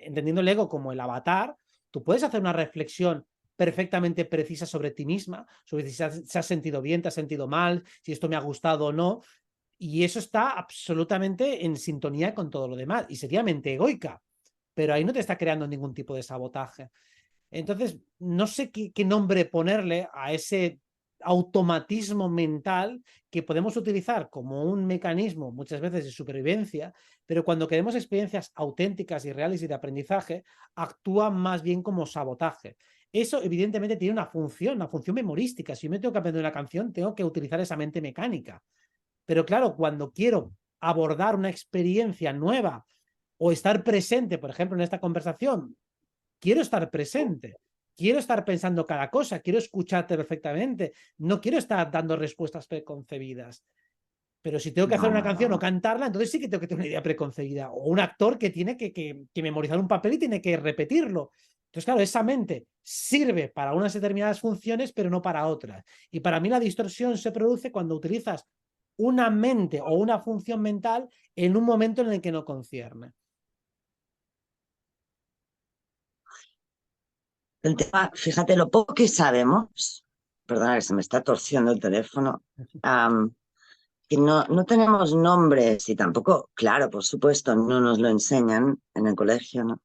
entendiendo el ego como el avatar, tú puedes hacer una reflexión perfectamente precisa sobre ti misma, sobre si se has sentido bien, te has sentido mal, si esto me ha gustado o no, y eso está absolutamente en sintonía con todo lo demás, y sería mente egoica, pero ahí no te está creando ningún tipo de sabotaje. Entonces, no sé qué nombre ponerle a ese automatismo mental que podemos utilizar como un mecanismo muchas veces de supervivencia, pero cuando queremos experiencias auténticas y reales y de aprendizaje, actúa más bien como sabotaje. Eso evidentemente tiene una función memorística. Si yo me tengo que aprender una canción, tengo que utilizar esa mente mecánica. Pero claro, cuando quiero abordar una experiencia nueva o estar presente, por ejemplo, en esta conversación, quiero estar presente, quiero estar pensando cada cosa, quiero escucharte perfectamente, no quiero estar dando respuestas preconcebidas. Pero si tengo que hacer No, una no, canción o no. cantarla, entonces sí que tengo que tener una idea preconcebida. O un actor que tiene que memorizar un papel y tiene que repetirlo. Entonces, claro, esa mente sirve para unas determinadas funciones, pero no para otras. Y para mí la distorsión se produce cuando utilizas una mente o una función mental en un momento en el que no concierne. El tema, fíjate lo poco que sabemos, perdona que se me está torciendo el teléfono, que no tenemos nombres y tampoco, claro, por supuesto, no nos lo enseñan en el colegio, ¿no?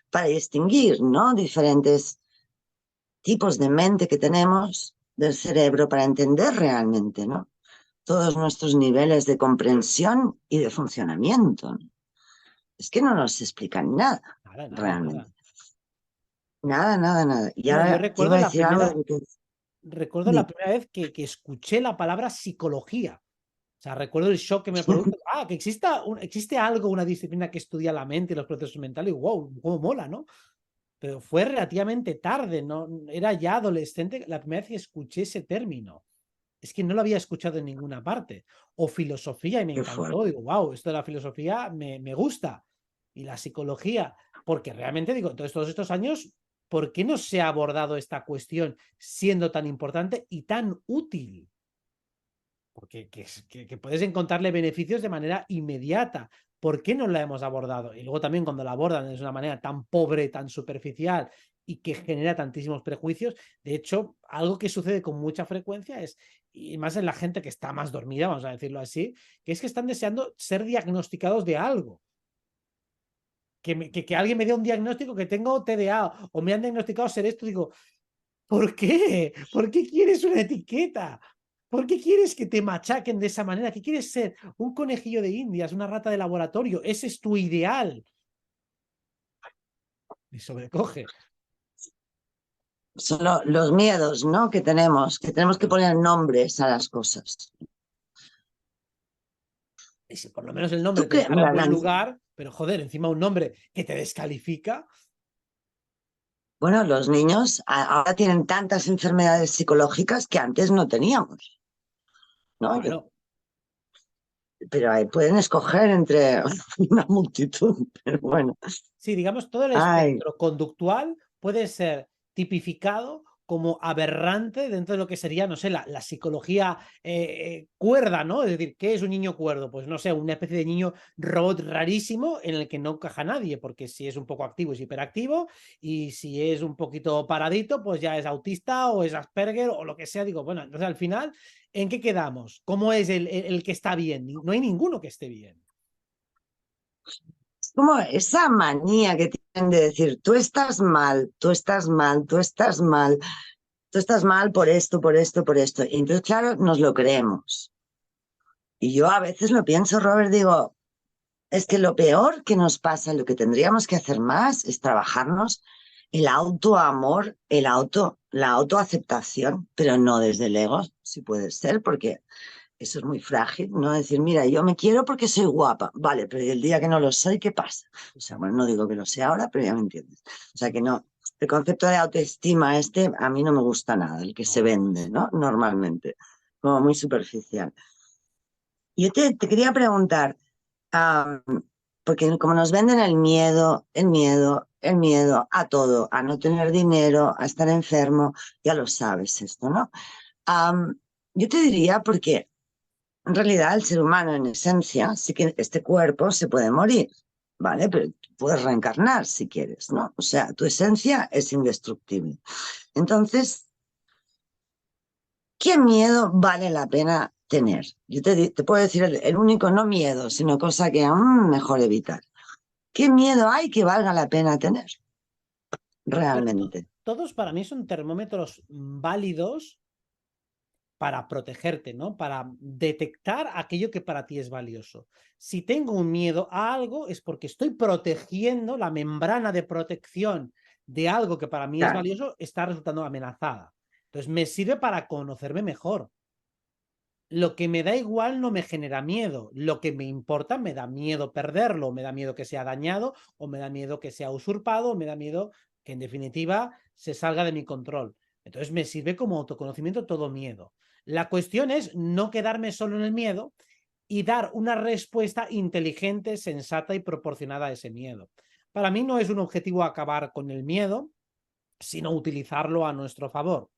Para distinguir, ¿no? Diferentes tipos de mente que tenemos del cerebro para entender realmente, ¿no? Todos nuestros niveles de comprensión y de funcionamiento, ¿no? Es que no nos explican nada, Nada, nada, realmente. nada. Nada, nada, nada. Y No, yo ahora te iba recuerdo a la decir algo primera, de que... recuerdo la Sí. primera vez que escuché la palabra psicología. O sea, recuerdo el shock que me produjo. Ah, que existe algo, una disciplina que estudia la mente y los procesos mentales. Y wow, cómo mola, ¿no? Pero fue relativamente tarde, ¿no? Era ya adolescente la primera vez que escuché ese término. Es que no lo había escuchado en ninguna parte. O filosofía y me Qué encantó. fuerte. Digo, wow, esto de la filosofía me gusta. Y la psicología, porque realmente digo, entonces todos estos años, ¿por qué no se ha abordado esta cuestión siendo tan importante y tan útil? Porque que puedes encontrarle beneficios de manera inmediata. ¿Por qué no la hemos abordado? Y luego también cuando la abordan de una manera tan pobre, tan superficial y que genera tantísimos prejuicios, de hecho, algo que sucede con mucha frecuencia es, y más en la gente que está más dormida, vamos a decirlo así, que es que están deseando ser diagnosticados de algo. Que alguien me dé un diagnóstico que tengo TDA o me han diagnosticado ser esto, digo, ¿por qué? ¿Por qué quieres una etiqueta? ¿Por qué quieres que te machaquen de esa manera? ¿Qué quieres ser? Un conejillo de indias, una rata de laboratorio. Ese es tu ideal. Me sobrecoge. Son los miedos, ¿no? Que tenemos que poner nombres a las cosas. Y si por lo menos el nombre ¿Tú te qué? dejara en Mira, buen lugar, pero joder, encima un nombre que te descalifica. bueno, los niños ahora tienen tantas enfermedades psicológicas que antes no teníamos, ¿no? Bueno, Pero ahí pueden escoger entre una multitud, pero bueno. sí, digamos, todo el Ay, espectro conductual puede ser tipificado como aberrante dentro de lo que sería, no sé, la psicología cuerda, ¿no? Es decir, ¿qué es un niño cuerdo? Pues no sé, una especie de niño robot rarísimo en el que no encaja nadie, porque si es un poco activo es hiperactivo y si es un poquito paradito, pues ya es autista o es Asperger o lo que sea. Digo, bueno, entonces al final, ¿en qué quedamos? ¿Cómo es el que está bien? No hay ninguno que esté bien. Es como esa manía que tienen de decir, tú estás mal, tú estás mal, tú estás mal, tú estás mal por esto, por esto, por esto. Y entonces, claro, nos lo creemos. Y yo a veces lo pienso, Robert, digo, es que lo peor que nos pasa, lo que tendríamos que hacer más es trabajarnos el autoamor, la autoaceptación, pero no desde el ego, si puede ser, porque eso es muy frágil, ¿no? Decir, mira, yo me quiero porque soy guapa, vale, pero ¿y el día que no lo soy, qué pasa? O sea, bueno, no digo que lo sea ahora, pero ya me entiendes. O sea, que no, el concepto de autoestima a mí no me gusta nada, el que se No, vende, ¿no? Normalmente, como muy superficial. Yo te quería preguntar, um, porque como nos venden el miedo, el miedo, el miedo a todo, a no tener dinero, a estar enfermo, ya lo sabes esto, ¿no? Um, yo te diría porque en realidad el ser humano en esencia, sí que este cuerpo se puede morir, ¿vale? Pero puedes reencarnar si quieres, ¿no? O sea, tu esencia es indestructible. Entonces, ¿qué miedo vale la pena tener? Yo te puedo decir el único no miedo, sino cosa que aún mejor evitar. ¿Qué miedo hay que valga la pena tener pero realmente? todos para mí son termómetros válidos para protegerte, ¿no? Para detectar aquello que para ti es valioso. Si tengo un miedo a algo es porque estoy protegiendo la membrana de protección de algo que para mí es Claro, valioso, está resultando amenazada. Entonces me sirve para conocerme mejor. Lo que me da igual no me genera miedo. Lo que me importa me da miedo perderlo, me da miedo que sea dañado, o me da miedo que sea usurpado, o me da miedo que en definitiva se salga de mi control. Entonces me sirve como autoconocimiento todo miedo. La cuestión es no quedarme solo en el miedo y dar una respuesta inteligente, sensata y proporcionada a ese miedo. Para mí no es un objetivo acabar con el miedo, sino utilizarlo a nuestro favor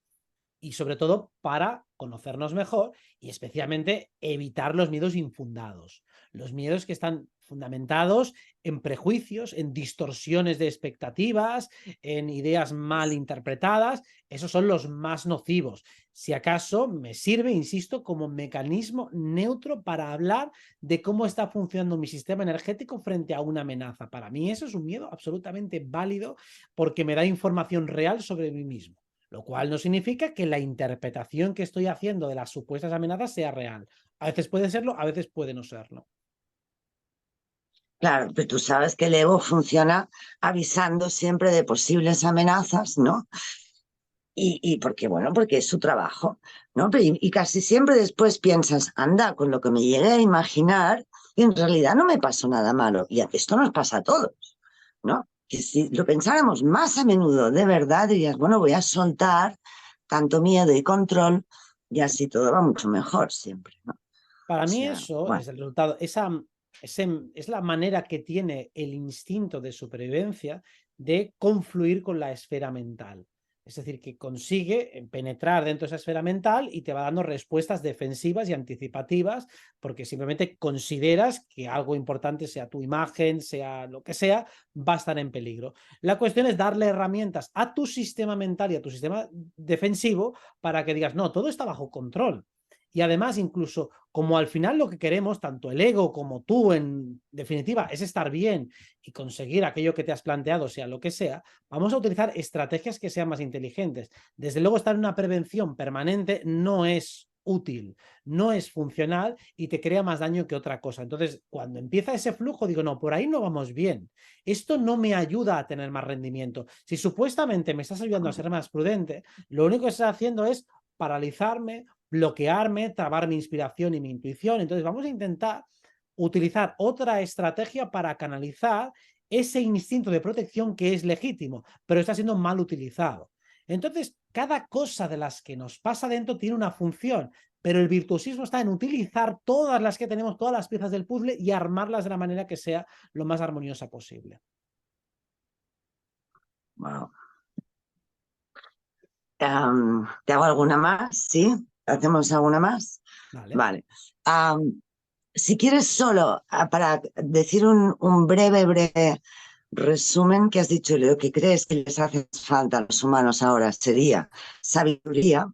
y sobre todo para conocernos mejor y especialmente evitar los miedos infundados, los miedos que están fundamentados en prejuicios, en distorsiones de expectativas, en ideas mal interpretadas. Esos son los más nocivos. Si acaso me sirve, insisto, como mecanismo neutro para hablar de cómo está funcionando mi sistema energético frente a una amenaza. Para mí eso es un miedo absolutamente válido porque me da información real sobre mí mismo. Lo cual no significa que la interpretación que estoy haciendo de las supuestas amenazas sea real. A veces puede serlo, a veces puede no serlo. claro, pero tú sabes que el ego funciona avisando siempre de posibles amenazas, ¿no? Y porque, bueno, porque es su trabajo, ¿no? Pero y casi siempre después piensas, anda, con lo que me llegué a imaginar, y en realidad no me pasó nada malo. Y esto nos pasa a todos, ¿no? Que si lo pensáramos más a menudo, de verdad, dirías, bueno, voy a soltar tanto miedo y control, y así todo va mucho mejor siempre, ¿no? Para O mí sea, eso bueno, es el resultado, es la manera que tiene el instinto de supervivencia de confluir con la esfera mental. Es decir, que consigue penetrar dentro de esa esfera mental y te va dando respuestas defensivas y anticipativas porque simplemente consideras que algo importante, sea tu imagen, sea lo que sea, va a estar en peligro. La cuestión es darle herramientas a tu sistema mental y a tu sistema defensivo para que digas, no, todo está bajo control. Y además, incluso como al final lo que queremos, tanto el ego como tú, en definitiva, es estar bien y conseguir aquello que te has planteado, sea lo que sea, vamos a utilizar estrategias que sean más inteligentes. Desde luego, estar en una prevención permanente no es útil, no es funcional y te crea más daño que otra cosa. Entonces, cuando empieza ese flujo, digo, no, por ahí no vamos bien. Esto no me ayuda a tener más rendimiento. Si supuestamente me estás ayudando a ser más prudente, lo único que estás haciendo es paralizarme, bloquearme, trabar mi inspiración y mi intuición. Entonces vamos a intentar utilizar otra estrategia para canalizar ese instinto de protección que es legítimo, pero está siendo mal utilizado. Entonces, cada cosa de las que nos pasa dentro tiene una función, pero el virtuosismo está en utilizar todas las que tenemos, todas las piezas del puzzle y armarlas de la manera que sea lo más armoniosa posible. wow. ¿Te hago alguna más? ¿Sí? ¿Hacemos alguna más? Vale. Vale. Si quieres solo, para decir un breve resumen que has dicho, lo que crees que les hace falta a los humanos ahora sería sabiduría,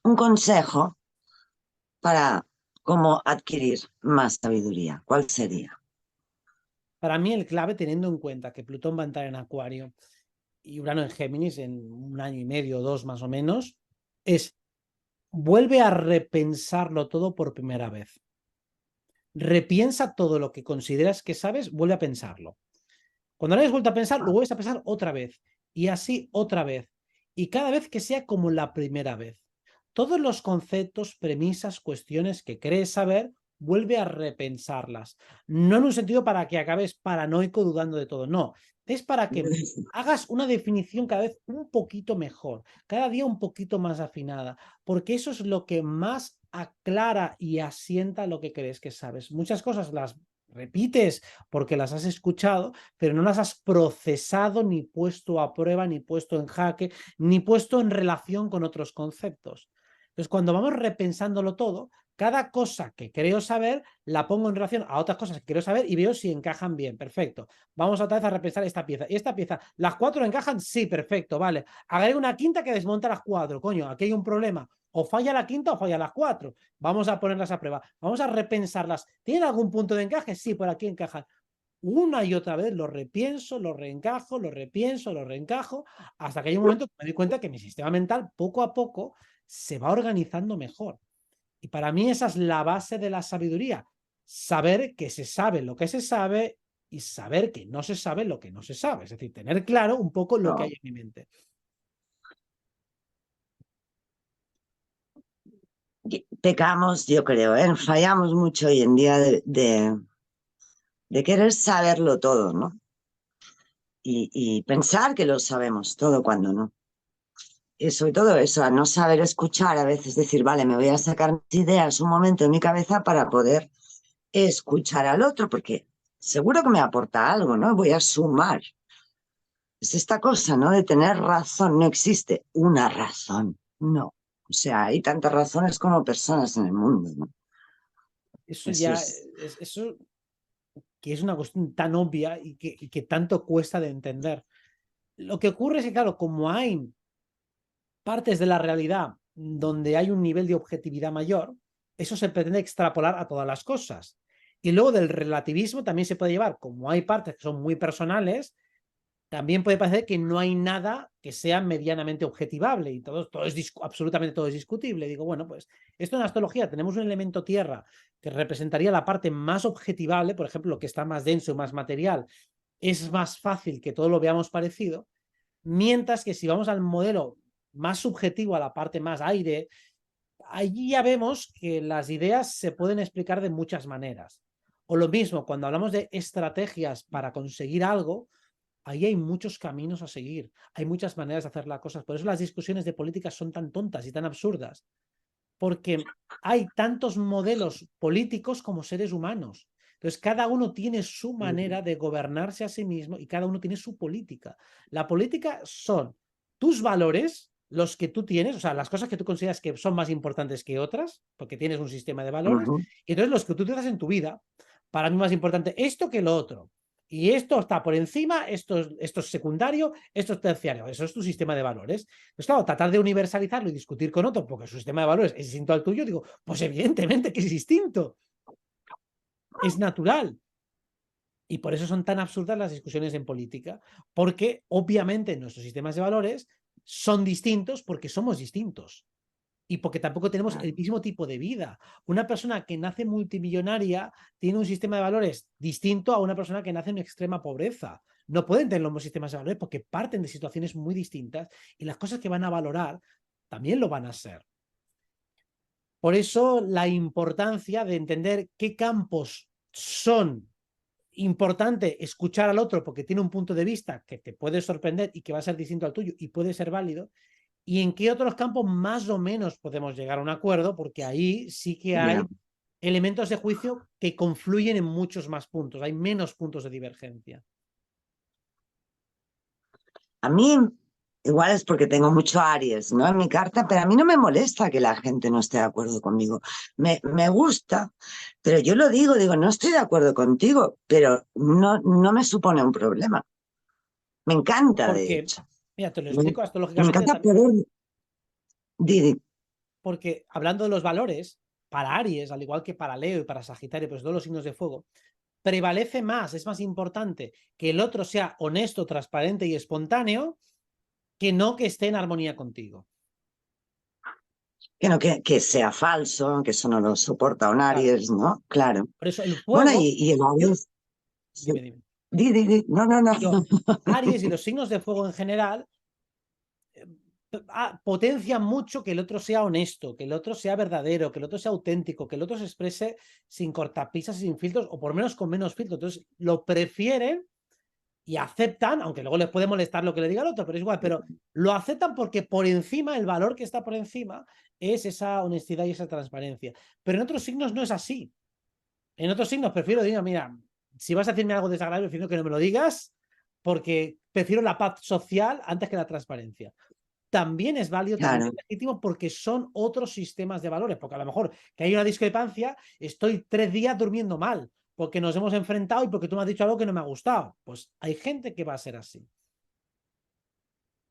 un consejo para cómo adquirir más sabiduría. ¿Cuál sería? Para mí el clave, teniendo en cuenta que Plutón va a entrar en Acuario y Urano en Géminis en 1 año y medio o 2 más o menos, es vuelve a repensarlo todo por primera vez. Repiensa todo lo que consideras que sabes, vuelve a pensarlo. Cuando lo hayas vuelto a pensar, lo vuelves a pensar otra vez. Y así otra vez. Y cada vez que sea como la primera vez. Todos los conceptos, premisas, cuestiones que crees saber, vuelve a repensarlas. No en un sentido para que acabes paranoico dudando de todo. No. Es para que hagas una definición cada vez un poquito mejor. Cada día un poquito más afinada. Porque eso es lo que más aclara y asienta lo que crees que sabes. Muchas cosas las repites porque las has escuchado, pero no las has procesado, ni puesto a prueba, ni puesto en jaque, ni puesto en relación con otros conceptos. Entonces, cuando vamos repensándolo todo, cada cosa que creo saber la pongo en relación a otras cosas que quiero saber y veo si encajan bien. Perfecto. Vamos otra vez a repensar esta pieza. ¿Y esta pieza? ¿Las 4 encajan? Sí, perfecto, vale. Agrego una quinta que desmonta las 4. Coño, aquí hay un problema. O falla la quinta o falla las 4. Vamos a ponerlas a prueba. Vamos a repensarlas. ¿Tienen algún punto de encaje? Sí, por aquí encajan. Una y otra vez lo repienso, lo reencajo, lo repienso, lo reencajo, hasta que hay un momento que me doy cuenta que mi sistema mental poco a poco se va organizando mejor. Y para mí esa es la base de la sabiduría, saber que se sabe lo que se sabe y saber que no se sabe lo que no se sabe, es decir, tener claro un poco lo que hay No. en mi mente. Pecamos, yo creo, ¿eh? Fallamos mucho hoy en día de querer saberlo todo, ¿no? Y pensar que lo sabemos todo cuando no. Y sobre todo eso, a no saber escuchar, a veces decir, vale, me voy a sacar mis ideas un momento en mi cabeza para poder escuchar al otro, porque seguro que me aporta algo, ¿no? Voy a sumar. Es esta cosa, ¿no? De tener razón. No existe una razón, no. O sea, hay tantas razones como personas en el mundo, ¿no? Eso Eso ya, es. eso que es una cuestión tan obvia y que tanto cuesta de entender. Lo que ocurre es que, claro, como hay partes de la realidad donde hay un nivel de objetividad mayor, eso se pretende extrapolar a todas las cosas. Y luego del relativismo también se puede llevar, como hay partes que son muy personales, también puede parecer que no hay nada que sea medianamente objetivable y todo es absolutamente todo es discutible. Digo, bueno, pues esto en astrología tenemos un elemento tierra que representaría la parte más objetivable, por ejemplo, lo que está más denso, más material, es más fácil que todo lo veamos parecido, mientras que si vamos al modelo más subjetivo, a la parte más aire, allí ya vemos que las ideas se pueden explicar de muchas maneras. O lo mismo, cuando hablamos de estrategias para conseguir algo, ahí hay muchos caminos a seguir, hay muchas maneras de hacer las cosas. Por eso las discusiones de política son tan tontas y tan absurdas, porque hay tantos modelos políticos como seres humanos. Entonces, cada uno tiene su manera de gobernarse a sí mismo y cada uno tiene su política. La política son tus valores, los que tú tienes, o sea, las cosas que tú consideras que son más importantes que otras, porque tienes un sistema de valores, Ujú. y entonces los que tú utilizas en tu vida, para mí más importante esto que lo otro. Y esto está por encima, esto es secundario, esto es terciario. Eso es tu sistema de valores. Pues claro, tratar de universalizarlo y discutir con otro porque su sistema de valores es distinto al tuyo, digo, pues evidentemente que es distinto, es natural. Y por eso son tan absurdas las discusiones en política, porque obviamente nuestros sistemas de valores son distintos porque somos distintos y porque tampoco tenemos el mismo tipo de vida. Una persona que nace multimillonaria tiene un sistema de valores distinto a una persona que nace en extrema pobreza. No pueden tener los mismos sistemas de valores porque parten de situaciones muy distintas y las cosas que van a valorar también lo van a ser. Por eso la importancia de entender qué campos son importante escuchar al otro porque tiene un punto de vista que te puede sorprender y que va a ser distinto al tuyo y puede ser válido, y en qué otros campos más o menos podemos llegar a un acuerdo, porque ahí sí que hay Yeah. elementos de juicio que confluyen en muchos más puntos, hay menos puntos de divergencia. A mí igual es porque tengo mucho Aries, ¿no? En mi carta, pero a mí no me molesta que la gente no esté de acuerdo conmigo. Me gusta, pero yo lo digo, no estoy de acuerdo contigo, pero no me supone un problema. Me encanta, de Porque, hecho. mira, te lo Me, explico me astrológicamente encanta también, poder... Didi, porque hablando de los valores, para Aries, al igual que para Leo y para Sagitario, pues todos los signos de fuego, prevalece más, es más importante que el otro sea honesto, transparente y espontáneo que no que esté en armonía contigo. que no, que sea falso, que eso no lo soporta un Claro. Aries, ¿no? Claro. Por eso el Bueno, fuego, y el yo, Aries... dime, dime. Di. No, no, no. Digo, Aries y los signos de fuego en general potencian mucho que el otro sea honesto, que el otro sea verdadero, que el otro sea auténtico, que el otro se exprese sin cortapisas, sin filtros, o por lo menos con menos filtros. Entonces, lo prefieren y aceptan, aunque luego les puede molestar lo que le diga el otro, pero es igual, pero lo aceptan porque por encima, el valor que está por encima es esa honestidad y esa transparencia. Pero en otros signos no es así. En otros signos prefiero decir, mira, si vas a decirme algo desagradable, prefiero que no me lo digas, porque prefiero la paz social antes que la transparencia. También es válido, también Claro, es legítimo porque son otros sistemas de valores, porque a lo mejor que hay una discrepancia, estoy 3 días durmiendo mal, porque nos hemos enfrentado y porque tú me has dicho algo que no me ha gustado. Pues hay gente que va a ser así.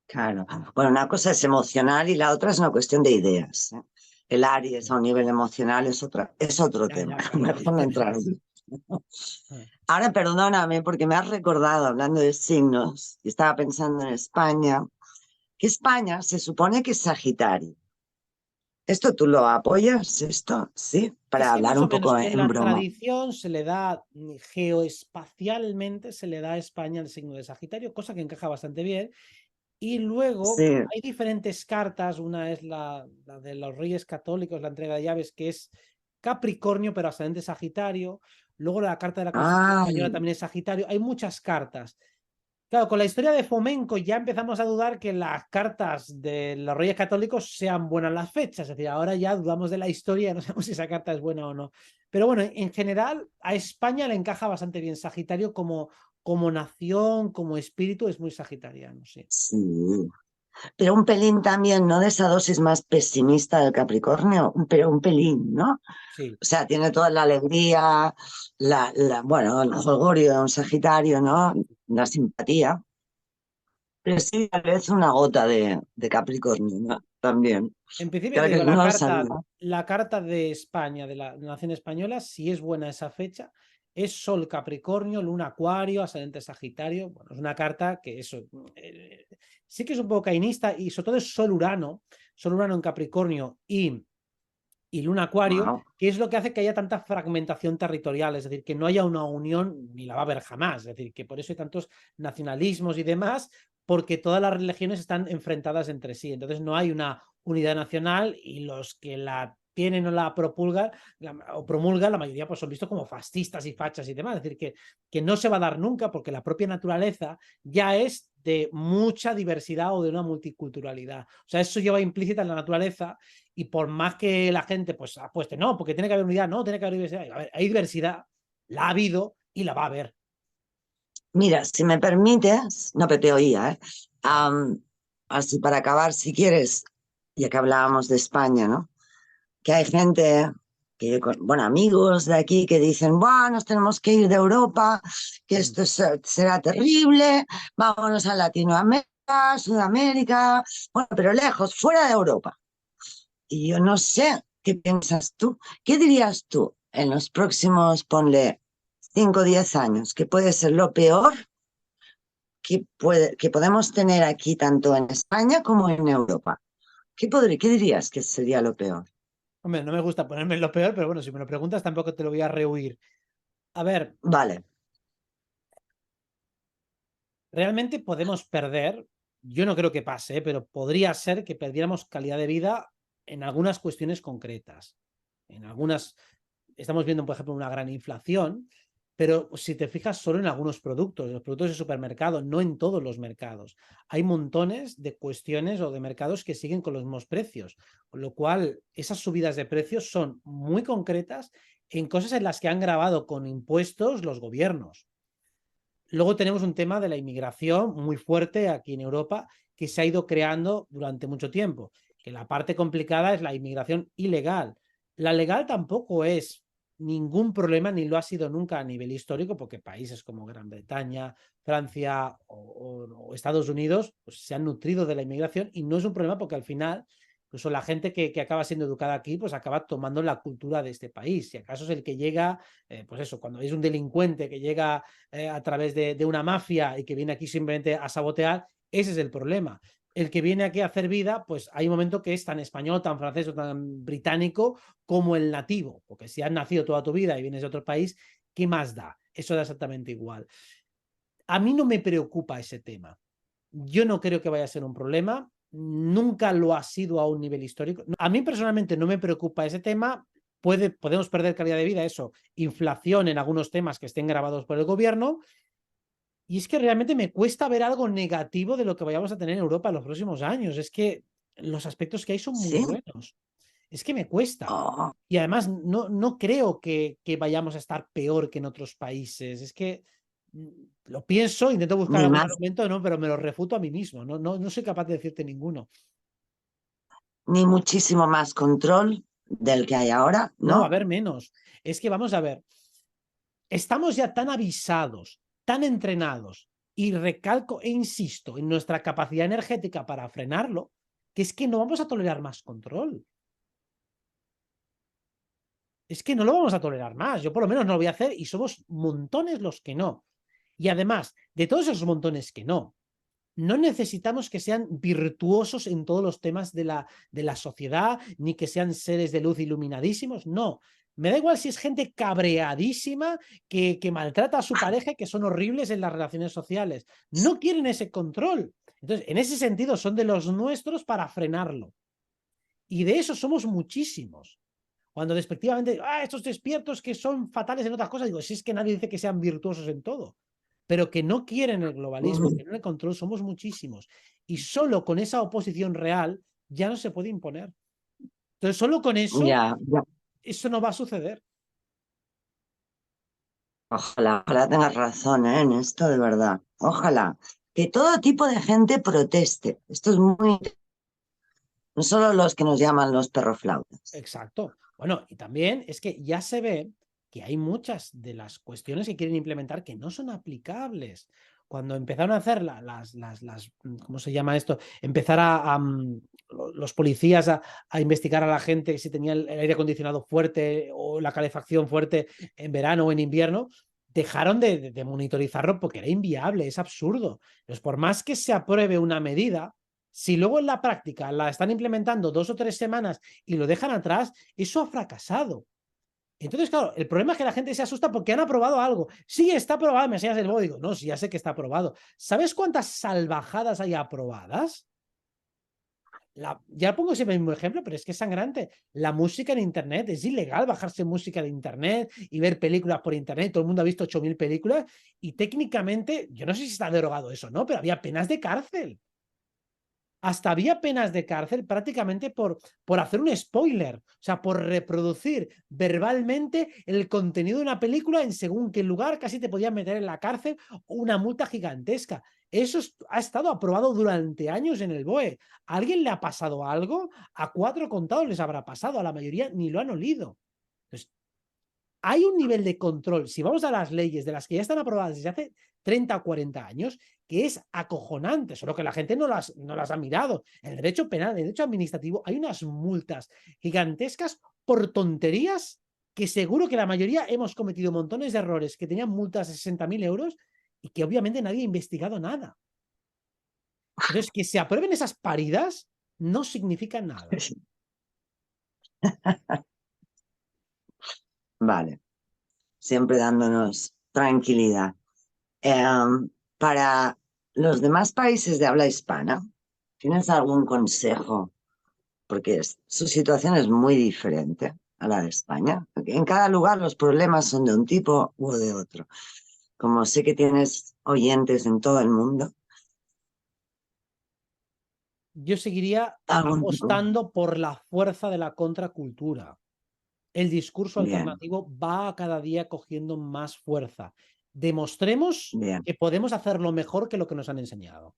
claro. Bueno, una cosa es emocional y la otra es una cuestión de ideas, ¿eh? El Aries a un nivel emocional es otro Ya, tema. ya, claro, Mejor no entrar evidentemente. ahí. Ahora perdóname porque me has recordado, hablando de signos, y estaba pensando en España, que España se supone que es Sagitario. ¿Esto tú lo apoyas? ¿Esto? Sí, Es para que hablar más o un menos poco en en la broma. tradición se le da geoespacialmente, se le da a España el signo de Sagitario, cosa que encaja bastante bien. Y luego Sí. hay diferentes cartas, una es la de los Reyes Católicos, la entrega de llaves, que es Capricornio, pero ascendente Sagitario. Luego la carta de la Constitución Ah, Española también es Sagitario. Hay muchas cartas. Claro, con la historia de Fomenko ya empezamos a dudar que las cartas de los Reyes Católicos sean buenas las fechas. Es decir, ahora ya dudamos de la historia, no sabemos si esa carta es buena o no. Pero bueno, en general a España le encaja bastante bien Sagitario como nación, como espíritu, es muy sagitariano, sí. sí. Pero un pelín también, ¿no? De esa dosis más pesimista del Capricornio, pero un pelín, ¿no? Sí. O sea, tiene toda la alegría, bueno, el jolgorio de un Sagitario, ¿no? La simpatía, pero sí, tal vez una gota de Capricornio, ¿no? También. En principio te Claro que digo, no lo sabía. la carta de España, de la nación española, si es buena esa fecha, es Sol Capricornio, Luna Acuario, Ascendente Sagitario. Bueno, es una carta que eso sí que es un poco cainista y sobre todo es Sol Urano en Capricornio y Luna Acuario, Wow. que es lo que hace que haya tanta fragmentación territorial, es decir, que no haya una unión, ni la va a haber jamás, es decir, que por eso hay tantos nacionalismos y demás, porque todas las religiones están enfrentadas entre sí, entonces no hay una unidad nacional y los que la tienen o la propulgan o promulgan, la mayoría pues son vistos como fascistas y fachas y demás, es decir, que no se va a dar nunca porque la propia naturaleza ya es de mucha diversidad o de una multiculturalidad. O sea, eso lleva implícita en la naturaleza y por más que la gente pues apueste, no, porque tiene que haber unidad, no, tiene que haber diversidad. A ver, hay diversidad, la ha habido y la va a haber. Mira, si me permites, no, pero te oía, ¿eh? Claro. Así para acabar, si quieres, ya que hablábamos de España, ¿no? Que hay gente, bueno, amigos de aquí que dicen, bueno, nos tenemos que ir de Europa, que Mm. esto será terrible, vámonos a Latinoamérica, Sudamérica, bueno, pero lejos, fuera de Europa. Y yo no sé, ¿qué piensas tú? ¿Qué dirías tú en los próximos, ponle, 5 o 10 años? ¿Qué puede ser lo peor que podemos tener aquí tanto en España como en Europa? ¿Qué dirías que sería lo peor? Hombre, no me gusta ponerme en lo peor, pero bueno, si me lo preguntas tampoco te lo voy a rehuir. A ver, Vale, realmente podemos perder, yo no creo que pase, pero podría ser que perdiéramos calidad de vida en algunas cuestiones concretas. En algunas, estamos viendo, por ejemplo, una gran inflación, pero si te fijas solo en algunos productos, los productos de supermercado, no en todos los mercados. Hay montones de cuestiones o de mercados que siguen con los mismos precios, con lo cual esas subidas de precios son muy concretas en cosas en las que han grabado con impuestos los gobiernos. Luego tenemos un tema de la inmigración muy fuerte aquí en Europa que se ha ido creando durante mucho tiempo, que la parte complicada es la inmigración ilegal. La legal tampoco es ningún problema ni lo ha sido nunca a nivel histórico, porque países como Gran Bretaña, Francia o Estados Unidos pues, se han nutrido de la inmigración y no es un problema porque al final incluso la gente que acaba siendo educada aquí pues acaba tomando la cultura de este país. Si acaso es el que llega, pues eso, cuando es un delincuente que llega a través de una mafia y que viene aquí simplemente a sabotear, ese es el problema. El que viene aquí a hacer vida, pues hay un momento que es tan español, tan francés o tan británico como el nativo, porque si has nacido toda tu vida y vienes de otro país, ¿qué más da? Eso da exactamente igual. A mí no me preocupa ese tema. Yo no creo que vaya a ser un problema. Nunca lo ha sido a un nivel histórico. A mí personalmente no me preocupa ese tema. Podemos perder calidad de vida, eso, inflación en algunos temas que estén grabados por el gobierno. Y es que realmente me cuesta ver algo negativo de lo que vayamos a tener en Europa en los próximos años. Es que los aspectos que hay son muy Sí. buenos. Es que me cuesta. Oh, Y además no creo que vayamos a estar peor que en otros países. Es que mm, lo pienso, intento buscar ni algún más, argumento, ¿no? Pero me lo refuto a mí mismo. No soy capaz de decirte ninguno. ni muchísimo más control del que hay ahora, No, a ¿no? ver, menos. Es que vamos a ver, estamos ya tan avisados, tan entrenados, y recalco e insisto en nuestra capacidad energética para frenarlo, que es que no vamos a tolerar más control. Es que no lo vamos a tolerar más. Yo por lo menos no lo voy a hacer y somos montones los que no. Y además, de todos esos montones que no necesitamos que sean virtuosos en todos los temas de la sociedad, ni que sean seres de luz iluminadísimos, no. Me da igual si es gente cabreadísima que maltrata a su pareja y que son horribles en las relaciones sociales. No quieren ese control. Entonces, en ese sentido, son de los nuestros para frenarlo. Y de eso somos muchísimos. Cuando despectivamente, estos despiertos que son fatales en otras cosas, digo, si es que nadie dice que sean virtuosos en todo, pero que no quieren el globalismo, que no el control, somos muchísimos. Y solo con esa oposición real ya no se puede imponer. Entonces, solo con eso, Ya, ya. eso no va a suceder. Ojalá tengas razón, ¿eh? En esto, de verdad. Ojalá. Que todo tipo de gente proteste. Esto es muy... No solo los que nos llaman los perroflautas. Exacto. Bueno, y también es que ya se ve que hay muchas de las cuestiones que quieren implementar que no son aplicables. Cuando empezaron a hacer ¿cómo se llama esto? Empezar los policías a investigar a la gente si tenía el aire acondicionado fuerte o la calefacción fuerte en verano o en invierno, dejaron de monitorizarlo porque era inviable, es absurdo. Entonces, por más que se apruebe una medida, si luego en la práctica la están implementando 2 o 3 semanas y lo dejan atrás, eso ha fracasado. Entonces, claro, el problema es que la gente se asusta porque han aprobado algo. Sí, está aprobado, me enseñas el digo, no, sí, ya sé que está aprobado. ¿Sabes cuántas salvajadas hay aprobadas? Ya pongo siempre el mismo ejemplo, pero es que es sangrante. La música en Internet, es ilegal bajarse música de Internet y ver películas por Internet. Todo el mundo ha visto 8000 películas y técnicamente, yo no sé si está derogado eso, ¿no? Pero había penas de cárcel. Hasta había penas de cárcel prácticamente por hacer un spoiler, o sea, por reproducir verbalmente el contenido de una película en según qué lugar, casi te podían meter en la cárcel o una multa gigantesca. Eso ha estado aprobado durante años en el BOE. ¿A alguien le ha pasado algo? A 4 contados les habrá pasado, a la mayoría ni lo han olido. Entonces, hay un nivel de control, si vamos a las leyes de las que ya están aprobadas desde hace 30 o 40 años, que es acojonante, solo que la gente no las ha mirado. En el derecho penal, en el derecho administrativo, hay unas multas gigantescas por tonterías que seguro que la mayoría hemos cometido montones de errores que tenían multas de 60.000 euros y que obviamente nadie ha investigado nada. Entonces, que se aprueben esas paridas no significa nada. Vale, siempre dándonos tranquilidad. Para los demás países de habla hispana, ¿tienes algún consejo? Porque su situación es muy diferente a la de España. En cada lugar los problemas son de un tipo u de otro. Como sé que tienes oyentes en todo el mundo, Yo seguiría algún tipo. apostando por la fuerza de la contracultura. El discurso Bien, alternativo va cada día cogiendo más fuerza. demostremos bien, que podemos hacerlo mejor que lo que nos han enseñado.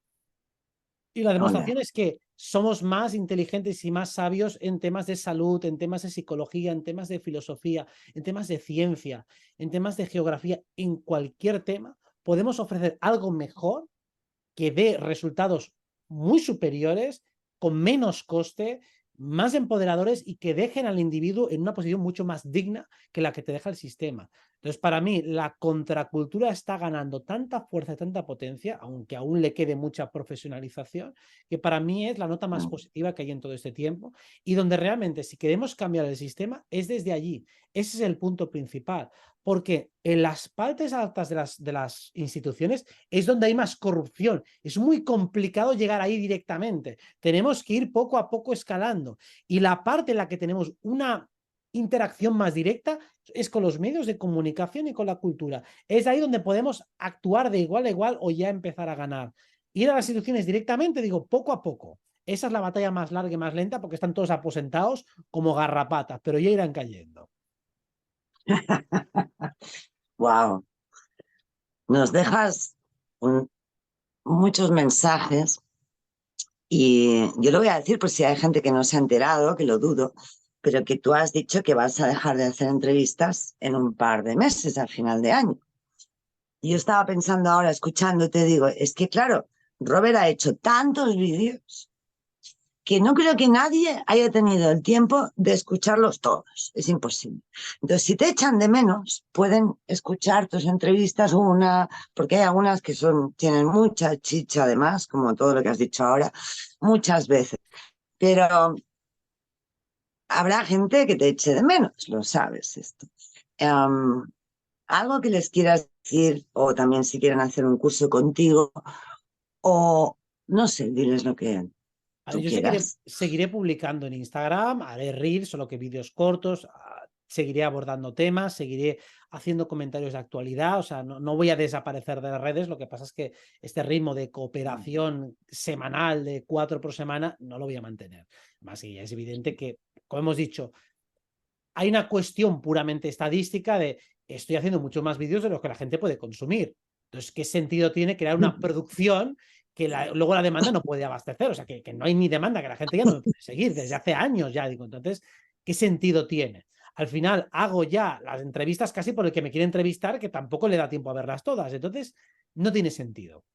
Y la ole, demostración es que somos más inteligentes y más sabios en temas de salud, en temas de psicología, en temas de filosofía, en temas de ciencia, en temas de geografía, en cualquier tema. Podemos ofrecer algo mejor que dé resultados muy superiores, con menos coste, más empoderadores y que dejen al individuo en una posición mucho más digna que la que te deja el sistema. Entonces, para mí, la contracultura está ganando tanta fuerza y tanta potencia, aunque aún le quede mucha profesionalización, que para mí es la nota más positiva que hay en todo este tiempo y donde realmente, si queremos cambiar el sistema, es desde allí. Ese es el punto principal, porque en las partes altas de las instituciones es donde hay más corrupción. Es muy complicado llegar ahí directamente. Tenemos que ir poco a poco escalando. Y la parte en la que tenemos una interacción más directa es con los medios de comunicación y con la cultura. Es ahí donde podemos actuar de igual a igual o ya empezar a ganar. Ir a las instituciones directamente, digo, poco a poco. Esa es la batalla más larga y más lenta porque están todos aposentados como garrapatas, pero ya irán cayendo. wow. Nos dejas muchos mensajes y yo lo voy a decir por si hay gente que no se ha enterado, que lo dudo, pero que tú has dicho que vas a dejar de hacer entrevistas en un par de meses, al final de año. Y yo estaba pensando ahora, escuchándote, digo, es que claro, Robert ha hecho tantos vídeos que no creo que nadie haya tenido el tiempo de escucharlos todos. Es imposible. Entonces, si te echan de menos, pueden escuchar tus entrevistas una, porque hay algunas que tienen mucha chicha además, como todo lo que has dicho ahora, muchas veces. Pero habrá gente que te eche de menos, lo sabes esto. Um, Algo que les quieras decir, o también si quieren hacer un curso contigo, o no sé, diles lo que tú Yo seguiré, quieras. seguiré publicando en Instagram, haré reels, solo que vídeos cortos, seguiré abordando temas, seguiré haciendo comentarios de actualidad, o sea, no voy a desaparecer de las redes, lo que pasa es que este ritmo de cooperación semanal de 4 por semana no lo voy a mantener. Más que es evidente que, como hemos dicho, hay una cuestión puramente estadística de estoy haciendo muchos más vídeos de los que la gente puede consumir. Entonces, ¿qué sentido tiene crear una producción que luego la demanda no puede abastecer? O sea, que no hay ni demanda, que la gente ya no me puede seguir desde hace años ya. Digo, entonces, ¿qué sentido tiene? Al final hago ya las entrevistas casi por el que me quiere entrevistar, que tampoco le da tiempo a verlas todas. Entonces, no tiene sentido.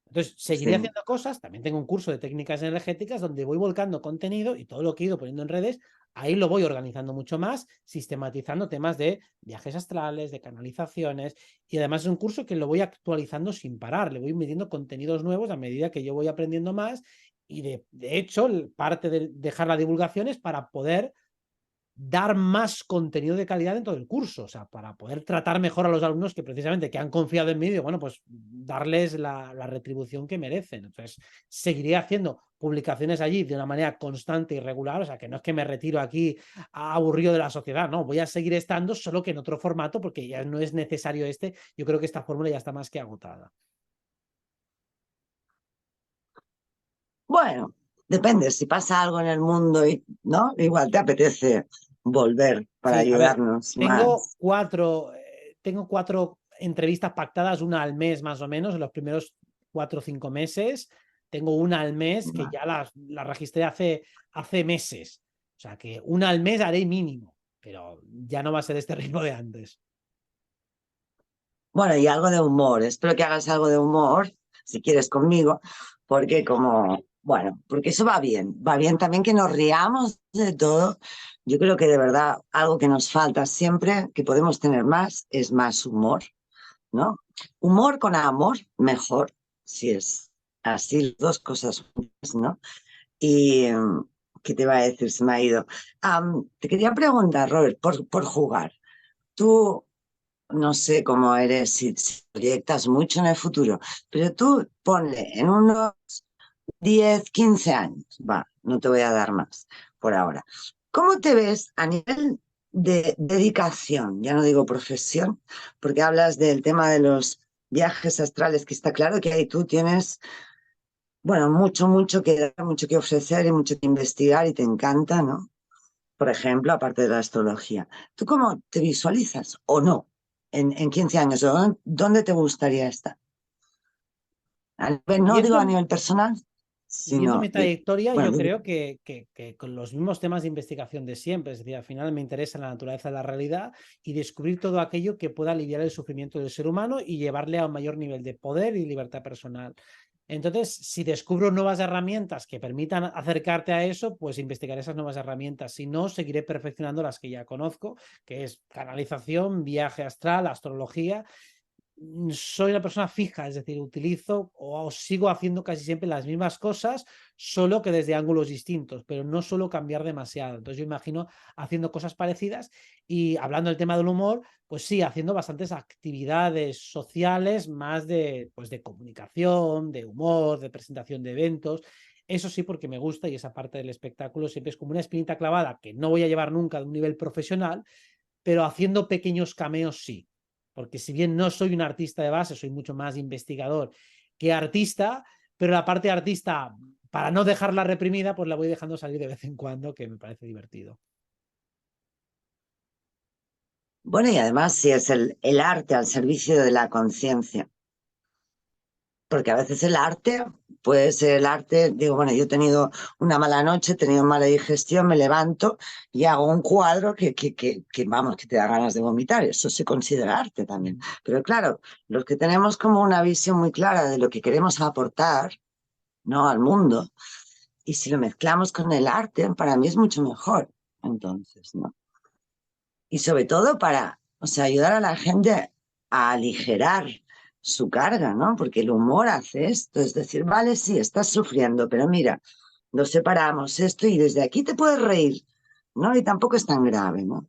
Entonces, seguiré Sí. haciendo cosas. También tengo un curso de técnicas energéticas donde voy volcando contenido y todo lo que he ido poniendo en redes, ahí lo voy organizando mucho más, sistematizando temas de viajes astrales, de canalizaciones. Y además es un curso que lo voy actualizando sin parar. Le voy metiendo contenidos nuevos a medida que yo voy aprendiendo más. Y de hecho, parte de dejar la divulgación es para poder dar más contenido de calidad dentro del curso, o sea, para poder tratar mejor a los alumnos que precisamente que han confiado en mí, y bueno, pues darles la retribución que merecen. Entonces, seguiré haciendo publicaciones allí de una manera constante y regular, o sea, que no es que me retiro aquí aburrido de la sociedad, no, voy a seguir estando, solo que en otro formato, porque ya no es necesario este, yo creo que esta fórmula ya está más que agotada. Bueno, depende, si pasa algo en el mundo, ¿no? Igual te apetece volver para Sí, a ver, ayudarnos tengo más. cuatro entrevistas pactadas, una al mes más o menos, en los primeros 4 o 5 meses. Tengo una al mes que ya la registré hace meses. O sea que una al mes haré mínimo, pero ya no va a ser este ritmo de antes. Bueno, y algo de humor. Espero que hagas algo de humor, si quieres conmigo, porque porque eso va bien. Va bien también que nos riamos de todo. Yo creo que de verdad algo que nos falta siempre, que podemos tener más, es más humor, ¿no? Humor con amor, mejor, si es así, las dos cosas juntas, ¿no? Y, ¿qué te iba a decir? Se me ha ido. Te quería preguntar, Robert, por jugar. Tú, no sé cómo eres, si proyectas mucho en el futuro, pero tú ponle en unos 10 15 años, va, no te voy a dar más por ahora. ¿Cómo te ves a nivel de dedicación? Ya no digo profesión, porque hablas del tema de los viajes astrales, que está claro que ahí tú tienes, bueno, mucho que dar, mucho que ofrecer y mucho que investigar y te encanta, ¿no? Por ejemplo, aparte de la astrología. ¿Tú cómo te visualizas o no? en 15 años? ¿O dónde te gustaría estar? No digo Viendo, a nivel personal, viendo mi sino, trayectoria, bueno, yo creo que con los mismos temas de investigación de siempre, es decir, al final me interesa la naturaleza de la realidad y descubrir todo aquello que pueda aliviar el sufrimiento del ser humano y llevarle a un mayor nivel de poder y libertad personal. Entonces, si descubro nuevas herramientas que permitan acercarte a eso, pues investigaré esas nuevas herramientas. Si no, seguiré perfeccionando las que ya conozco, que es canalización, viaje astral, astrología. Soy una persona fija, es decir, utilizo o sigo haciendo casi siempre las mismas cosas, solo que desde ángulos distintos, pero no suelo cambiar demasiado. Entonces yo imagino haciendo cosas parecidas y hablando del tema del humor, pues sí, haciendo bastantes actividades sociales, más de, pues de comunicación, de humor, de presentación de eventos. Eso sí, porque me gusta y esa parte del espectáculo siempre es como una espinita clavada que no voy a llevar nunca de un nivel profesional, pero haciendo pequeños cameos sí. Porque si bien no soy un artista de base, soy mucho más investigador que artista, pero la parte artista, para no dejarla reprimida, pues la voy dejando salir de vez en cuando, que me parece divertido. bueno, y además si es el arte al servicio de la conciencia, porque a veces el arte puede ser el arte, digo, bueno, yo he tenido una mala noche, he tenido mala digestión, me levanto y hago un cuadro vamos, que te da ganas de vomitar, eso se considera arte también. Pero claro, los que tenemos como una visión muy clara de lo que queremos aportar, ¿no? Al mundo, y si lo mezclamos con el arte, para mí es mucho mejor, entonces, ¿no? Y sobre todo para, o sea, ayudar a la gente a aligerar su carga, ¿no? Porque el humor hace esto, es decir, vale, sí, estás sufriendo, pero mira, nos separamos esto y desde aquí te puedes reír, ¿no? Y tampoco es tan grave, ¿no?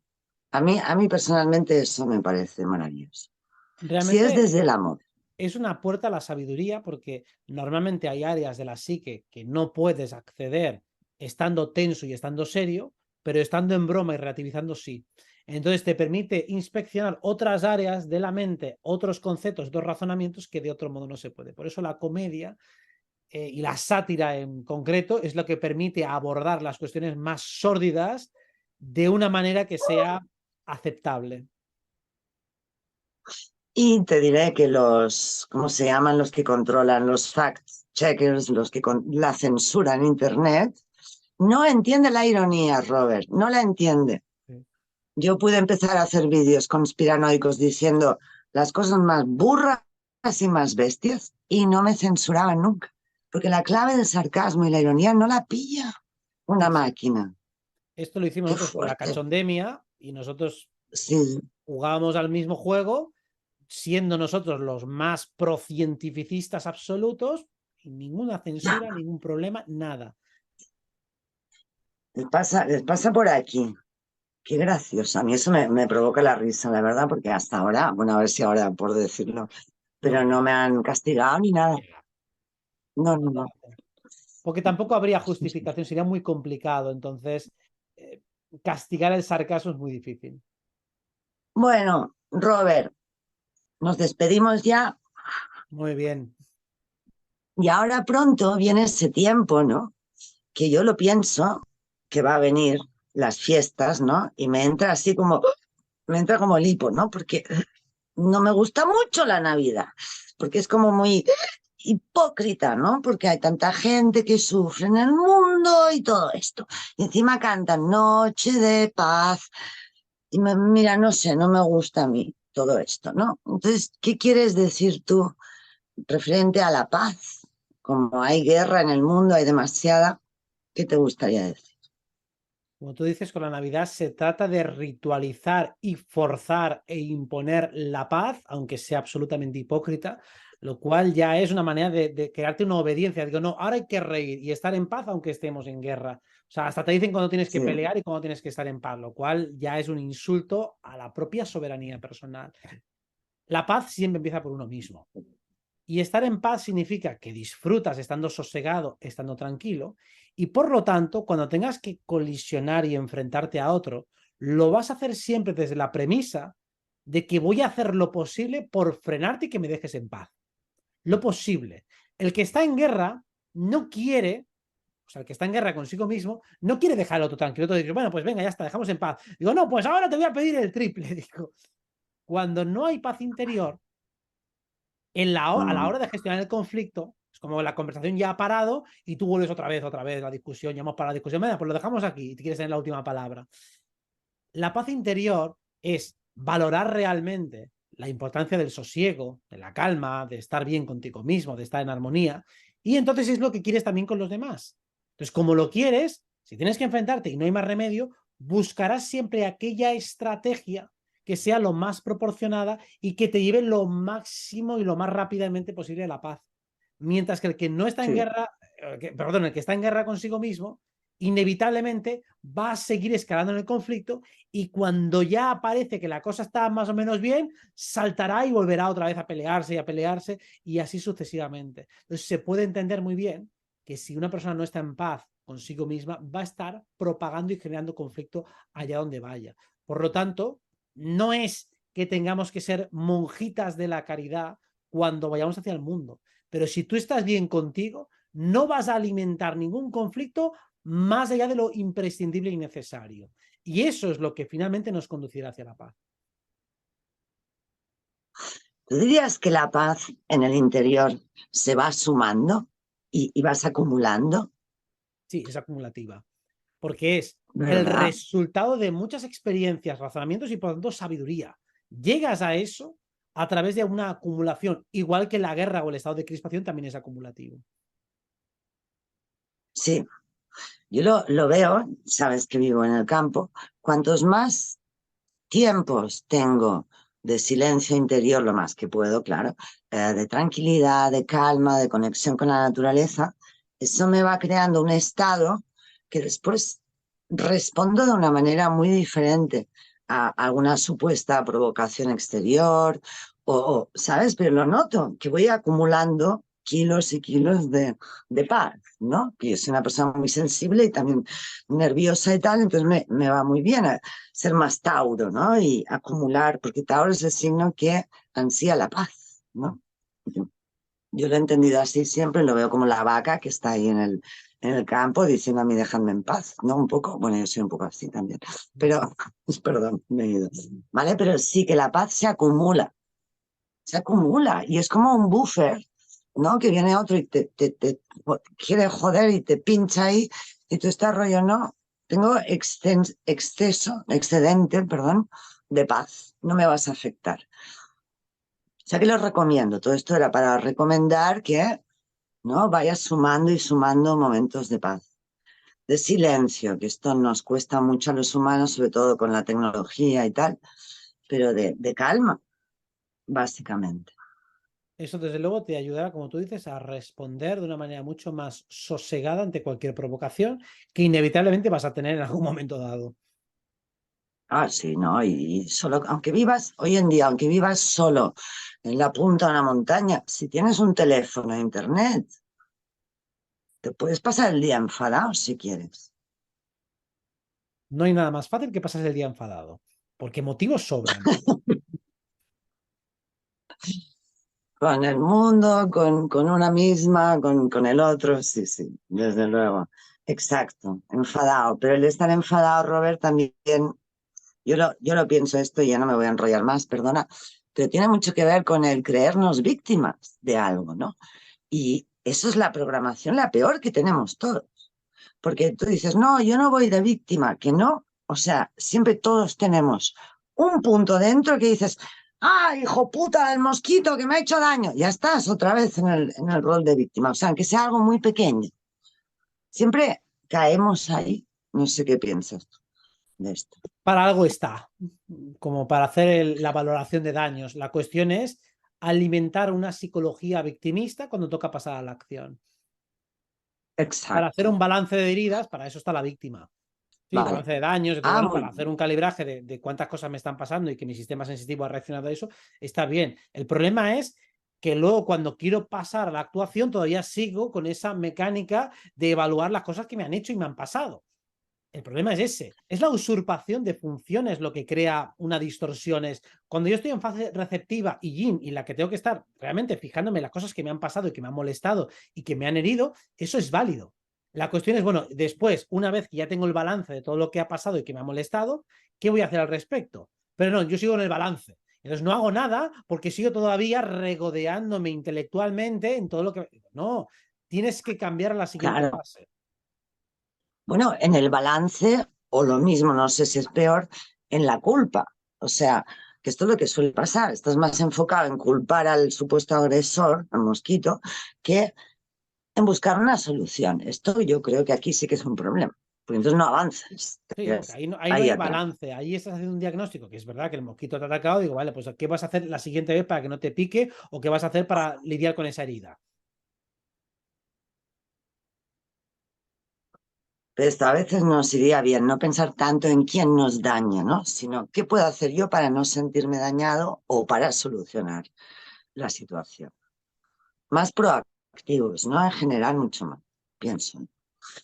A mí personalmente eso me parece maravilloso. Si es Realmente desde el amor. es una puerta a la sabiduría porque normalmente hay áreas de la psique que no puedes acceder estando tenso y estando serio, pero estando en broma y relativizando sí. Entonces te permite inspeccionar otras áreas de la mente, otros conceptos, otros razonamientos que de otro modo no se puede. Por eso la comedia y la sátira en concreto es lo que permite abordar las cuestiones más sórdidas de una manera que sea aceptable. Y te diré que ¿cómo se llaman los que controlan los fact-checkers, la censura en Internet? No entiende la ironía, Robert, no la entiende. Sí. Yo pude empezar a hacer vídeos conspiranoicos diciendo las cosas más burras y más bestias y no me censuraban nunca, porque la clave del sarcasmo y la ironía no la pilla una Sí, sí. máquina. Esto lo hicimos Qué nosotros con la fuerte. cachondemia y nosotros Sí, jugábamos al mismo juego, siendo nosotros los más procientificistas absolutos, sin ninguna censura, ningún problema, nada. les pasa por aquí. Qué gracioso. A mí eso me provoca la risa, la verdad, porque hasta ahora, bueno, a ver si ahora puedo decirlo, pero No, no me han castigado ni nada. yeah, No, no, no lo no. hacen. Porque tampoco habría Sí, sí. justificación, sería muy complicado. Entonces, eh, castigar el sarcasmo es muy difícil. Bueno, Robert, nos despedimos ya Muy bien. y ahora pronto viene ese tiempo, ¿no? Que yo lo pienso, que va a venir las fiestas, ¿no? Y me entra como el hipo, ¿no? Porque no me gusta mucho la Navidad, porque es como muy hipócrita, ¿no? Porque hay tanta gente que sufre en el mundo y todo esto. Y encima cantan Noche de Paz. Y mira, no sé, no me gusta a mí todo esto, ¿no? Entonces, ¿qué quieres decir tú referente a la paz? Como hay guerra en el mundo, hay demasiada, ¿qué te gustaría decir? Como tú dices, con la Navidad se trata de ritualizar y forzar e imponer la paz, aunque sea absolutamente hipócrita, lo cual ya es una manera de crearte una obediencia. Digo, no, ahora hay que reír y estar en paz aunque estemos en guerra. O sea, hasta te dicen cuando tienes que Sí, pelear y cuando tienes que estar en paz, lo cual ya es un insulto a la propia soberanía personal. La paz siempre empieza por uno mismo. Y estar en paz significa que disfrutas estando sosegado, estando tranquilo, y por lo tanto, cuando tengas que colisionar y enfrentarte a otro, lo vas a hacer siempre desde la premisa de que voy a hacer lo posible por frenarte y que me dejes en paz. Lo posible. El que está en guerra no quiere, o sea, el que está en guerra consigo mismo, no quiere dejar al otro tranquilo. Entonces, bueno, pues venga, ya está, dejamos en paz. Digo, no, pues ahora te voy a pedir el triple. Digo, Cuando no hay paz interior, a la hora de gestionar el conflicto, es como la conversación ya ha parado y tú vuelves otra vez, la discusión, ya hemos parado la discusión, venga, pues lo dejamos aquí y te quieres tener la última palabra. La paz interior es valorar realmente la importancia del sosiego, de la calma, de estar bien contigo mismo, de estar en armonía, y entonces es lo que quieres también con los demás. Entonces, como lo quieres, si tienes que enfrentarte y no hay más remedio, buscarás siempre aquella estrategia que sea lo más proporcionada y que te lleve lo máximo y lo más rápidamente posible a la paz. Mientras que el que no está en Sí. guerra, perdón, el que está en guerra consigo mismo, inevitablemente va a seguir escalando en el conflicto y cuando ya aparece que la cosa está más o menos bien, saltará y volverá otra vez a pelearse y así sucesivamente. Entonces se puede entender muy bien que si una persona no está en paz consigo misma, va a estar propagando y generando conflicto allá donde vaya. Por lo tanto, no es que tengamos que ser monjitas de la caridad cuando vayamos hacia el mundo, pero si tú estás bien contigo, no vas a alimentar ningún conflicto más allá de lo imprescindible y necesario. Y eso es lo que finalmente nos conducirá hacia la paz. ¿Tú dirías que la paz en el interior se va sumando y vas acumulando? Sí, es acumulativa, porque es el ¿Verdad? resultado de muchas experiencias, razonamientos y por lo tanto sabiduría. Llegas a eso a través de una acumulación, igual que la guerra o el estado de crispación también es acumulativo. Sí, yo lo veo, sabes que vivo en el campo, cuantos más tiempos tengo de silencio interior, lo más que puedo, claro, de tranquilidad, de calma, de conexión con la naturaleza, eso me va creando un estado que después respondo de una manera muy diferente a alguna supuesta provocación exterior, ¿sabes? Pero lo noto, que voy acumulando kilos y kilos de paz, ¿no? Que yo soy una persona muy sensible y también nerviosa y tal, entonces me va muy bien ser más Tauro, ¿no? Y acumular, porque Tauro es el signo que ansía la paz, ¿no? Yo lo he entendido así siempre, lo veo como la vaca que está ahí en el campo diciendo a mí, dejadme en paz, ¿no? Un poco, bueno, yo soy un poco así también, pero, perdón, me he ido, ¿vale? Pero sí que la paz se acumula y es como un buffer, ¿no? Que viene otro y te quiere joder y te pincha ahí y tú estás rollo, no, tengo excedente, perdón, de paz, no me vas a afectar. O sea que lo recomiendo, todo esto era para recomendar que, ¿no? Vayas sumando y sumando momentos de paz, de silencio, que esto nos cuesta mucho a los humanos, sobre todo con la tecnología y tal, pero de calma, básicamente. Eso desde luego te ayudará, como tú dices, a responder de una manera mucho más sosegada ante cualquier provocación que inevitablemente vas a tener en algún momento dado. Ah, sí, ¿no? Y solo, aunque vivas, hoy en día, aunque vivas solo en la punta de una montaña, si tienes un teléfono e internet, te puedes pasar el día enfadado si quieres. No hay nada más fácil que pasar el día enfadado, porque motivos sobran. Con el mundo, con una misma, con el otro, sí, sí, desde luego. Exacto, enfadado. Pero el estar enfadado, Robert, también, yo lo pienso esto y ya no me voy a enrollar más, perdona, pero tiene mucho que ver con el creernos víctimas de algo, ¿no? Y eso es la programación, la peor que tenemos todos. Porque tú dices, no, yo no voy de víctima, que no. O sea, siempre todos tenemos un punto dentro que dices, ah, hijo puta, el mosquito que me ha hecho daño. Ya estás otra vez en el rol de víctima. O sea, aunque sea algo muy pequeño. Siempre caemos ahí. No sé qué piensas de esto. Para algo está, como para hacer la valoración de daños. La cuestión es alimentar una psicología victimista cuando toca pasar a la acción. Para hacer un Exacto. balance de heridas, para eso está la víctima. Sí, Vale. balance de daños, Ah, etcétera, ¿no? muy Para hacer bien. un calibraje de cuántas cosas me están pasando y que mi sistema sensitivo ha reaccionado a eso, está bien. El problema es que luego cuando quiero pasar a la actuación todavía sigo con esa mecánica de evaluar las cosas que me han hecho y me han pasado. El problema es ese. Es la usurpación de funciones lo que crea una distorsión. Es cuando yo estoy en fase receptiva y yin y la que tengo que estar realmente fijándome en las cosas que me han pasado y que me han molestado y que me han herido, eso es válido. La cuestión es, bueno, después, una vez que ya tengo el balance de todo lo que ha pasado y que me ha molestado, ¿qué voy a hacer al respecto? Pero no, yo sigo en el balance Entonces no hago nada porque sigo todavía regodeándome intelectualmente en todo lo que... No, tienes que cambiar a la siguiente Claro. fase. Bueno, en el balance, o lo mismo, no sé si es peor, en la culpa. O sea, que esto es lo que suele pasar. Estás más enfocado en culpar al supuesto agresor, al mosquito, que en buscar una solución. Esto yo creo que aquí sí que es un problema. Porque entonces no avanzas. Sí, porque ahí no Ahí hay atrás. balance, ahí estás haciendo un diagnóstico, que es verdad que el mosquito te ha atacado, digo, vale, pues ¿qué vas a hacer la siguiente vez para que no te pique o qué vas a hacer para lidiar con esa herida? Esto a veces nos iría bien no pensar tanto en quién nos daña, ¿no? Sino qué puedo hacer yo para no sentirme dañado o para solucionar la situación. Más proactivos, ¿no? En general, mucho más, pienso.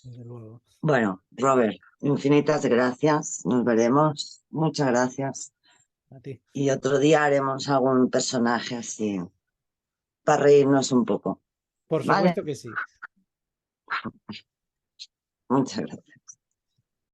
Desde luego. Bueno, Robert, infinitas gracias. Nos veremos. Muchas gracias. A ti. Y otro día haremos algún personaje así para reírnos un poco. Por ¿Vale? supuesto que sí. Muchas gracias.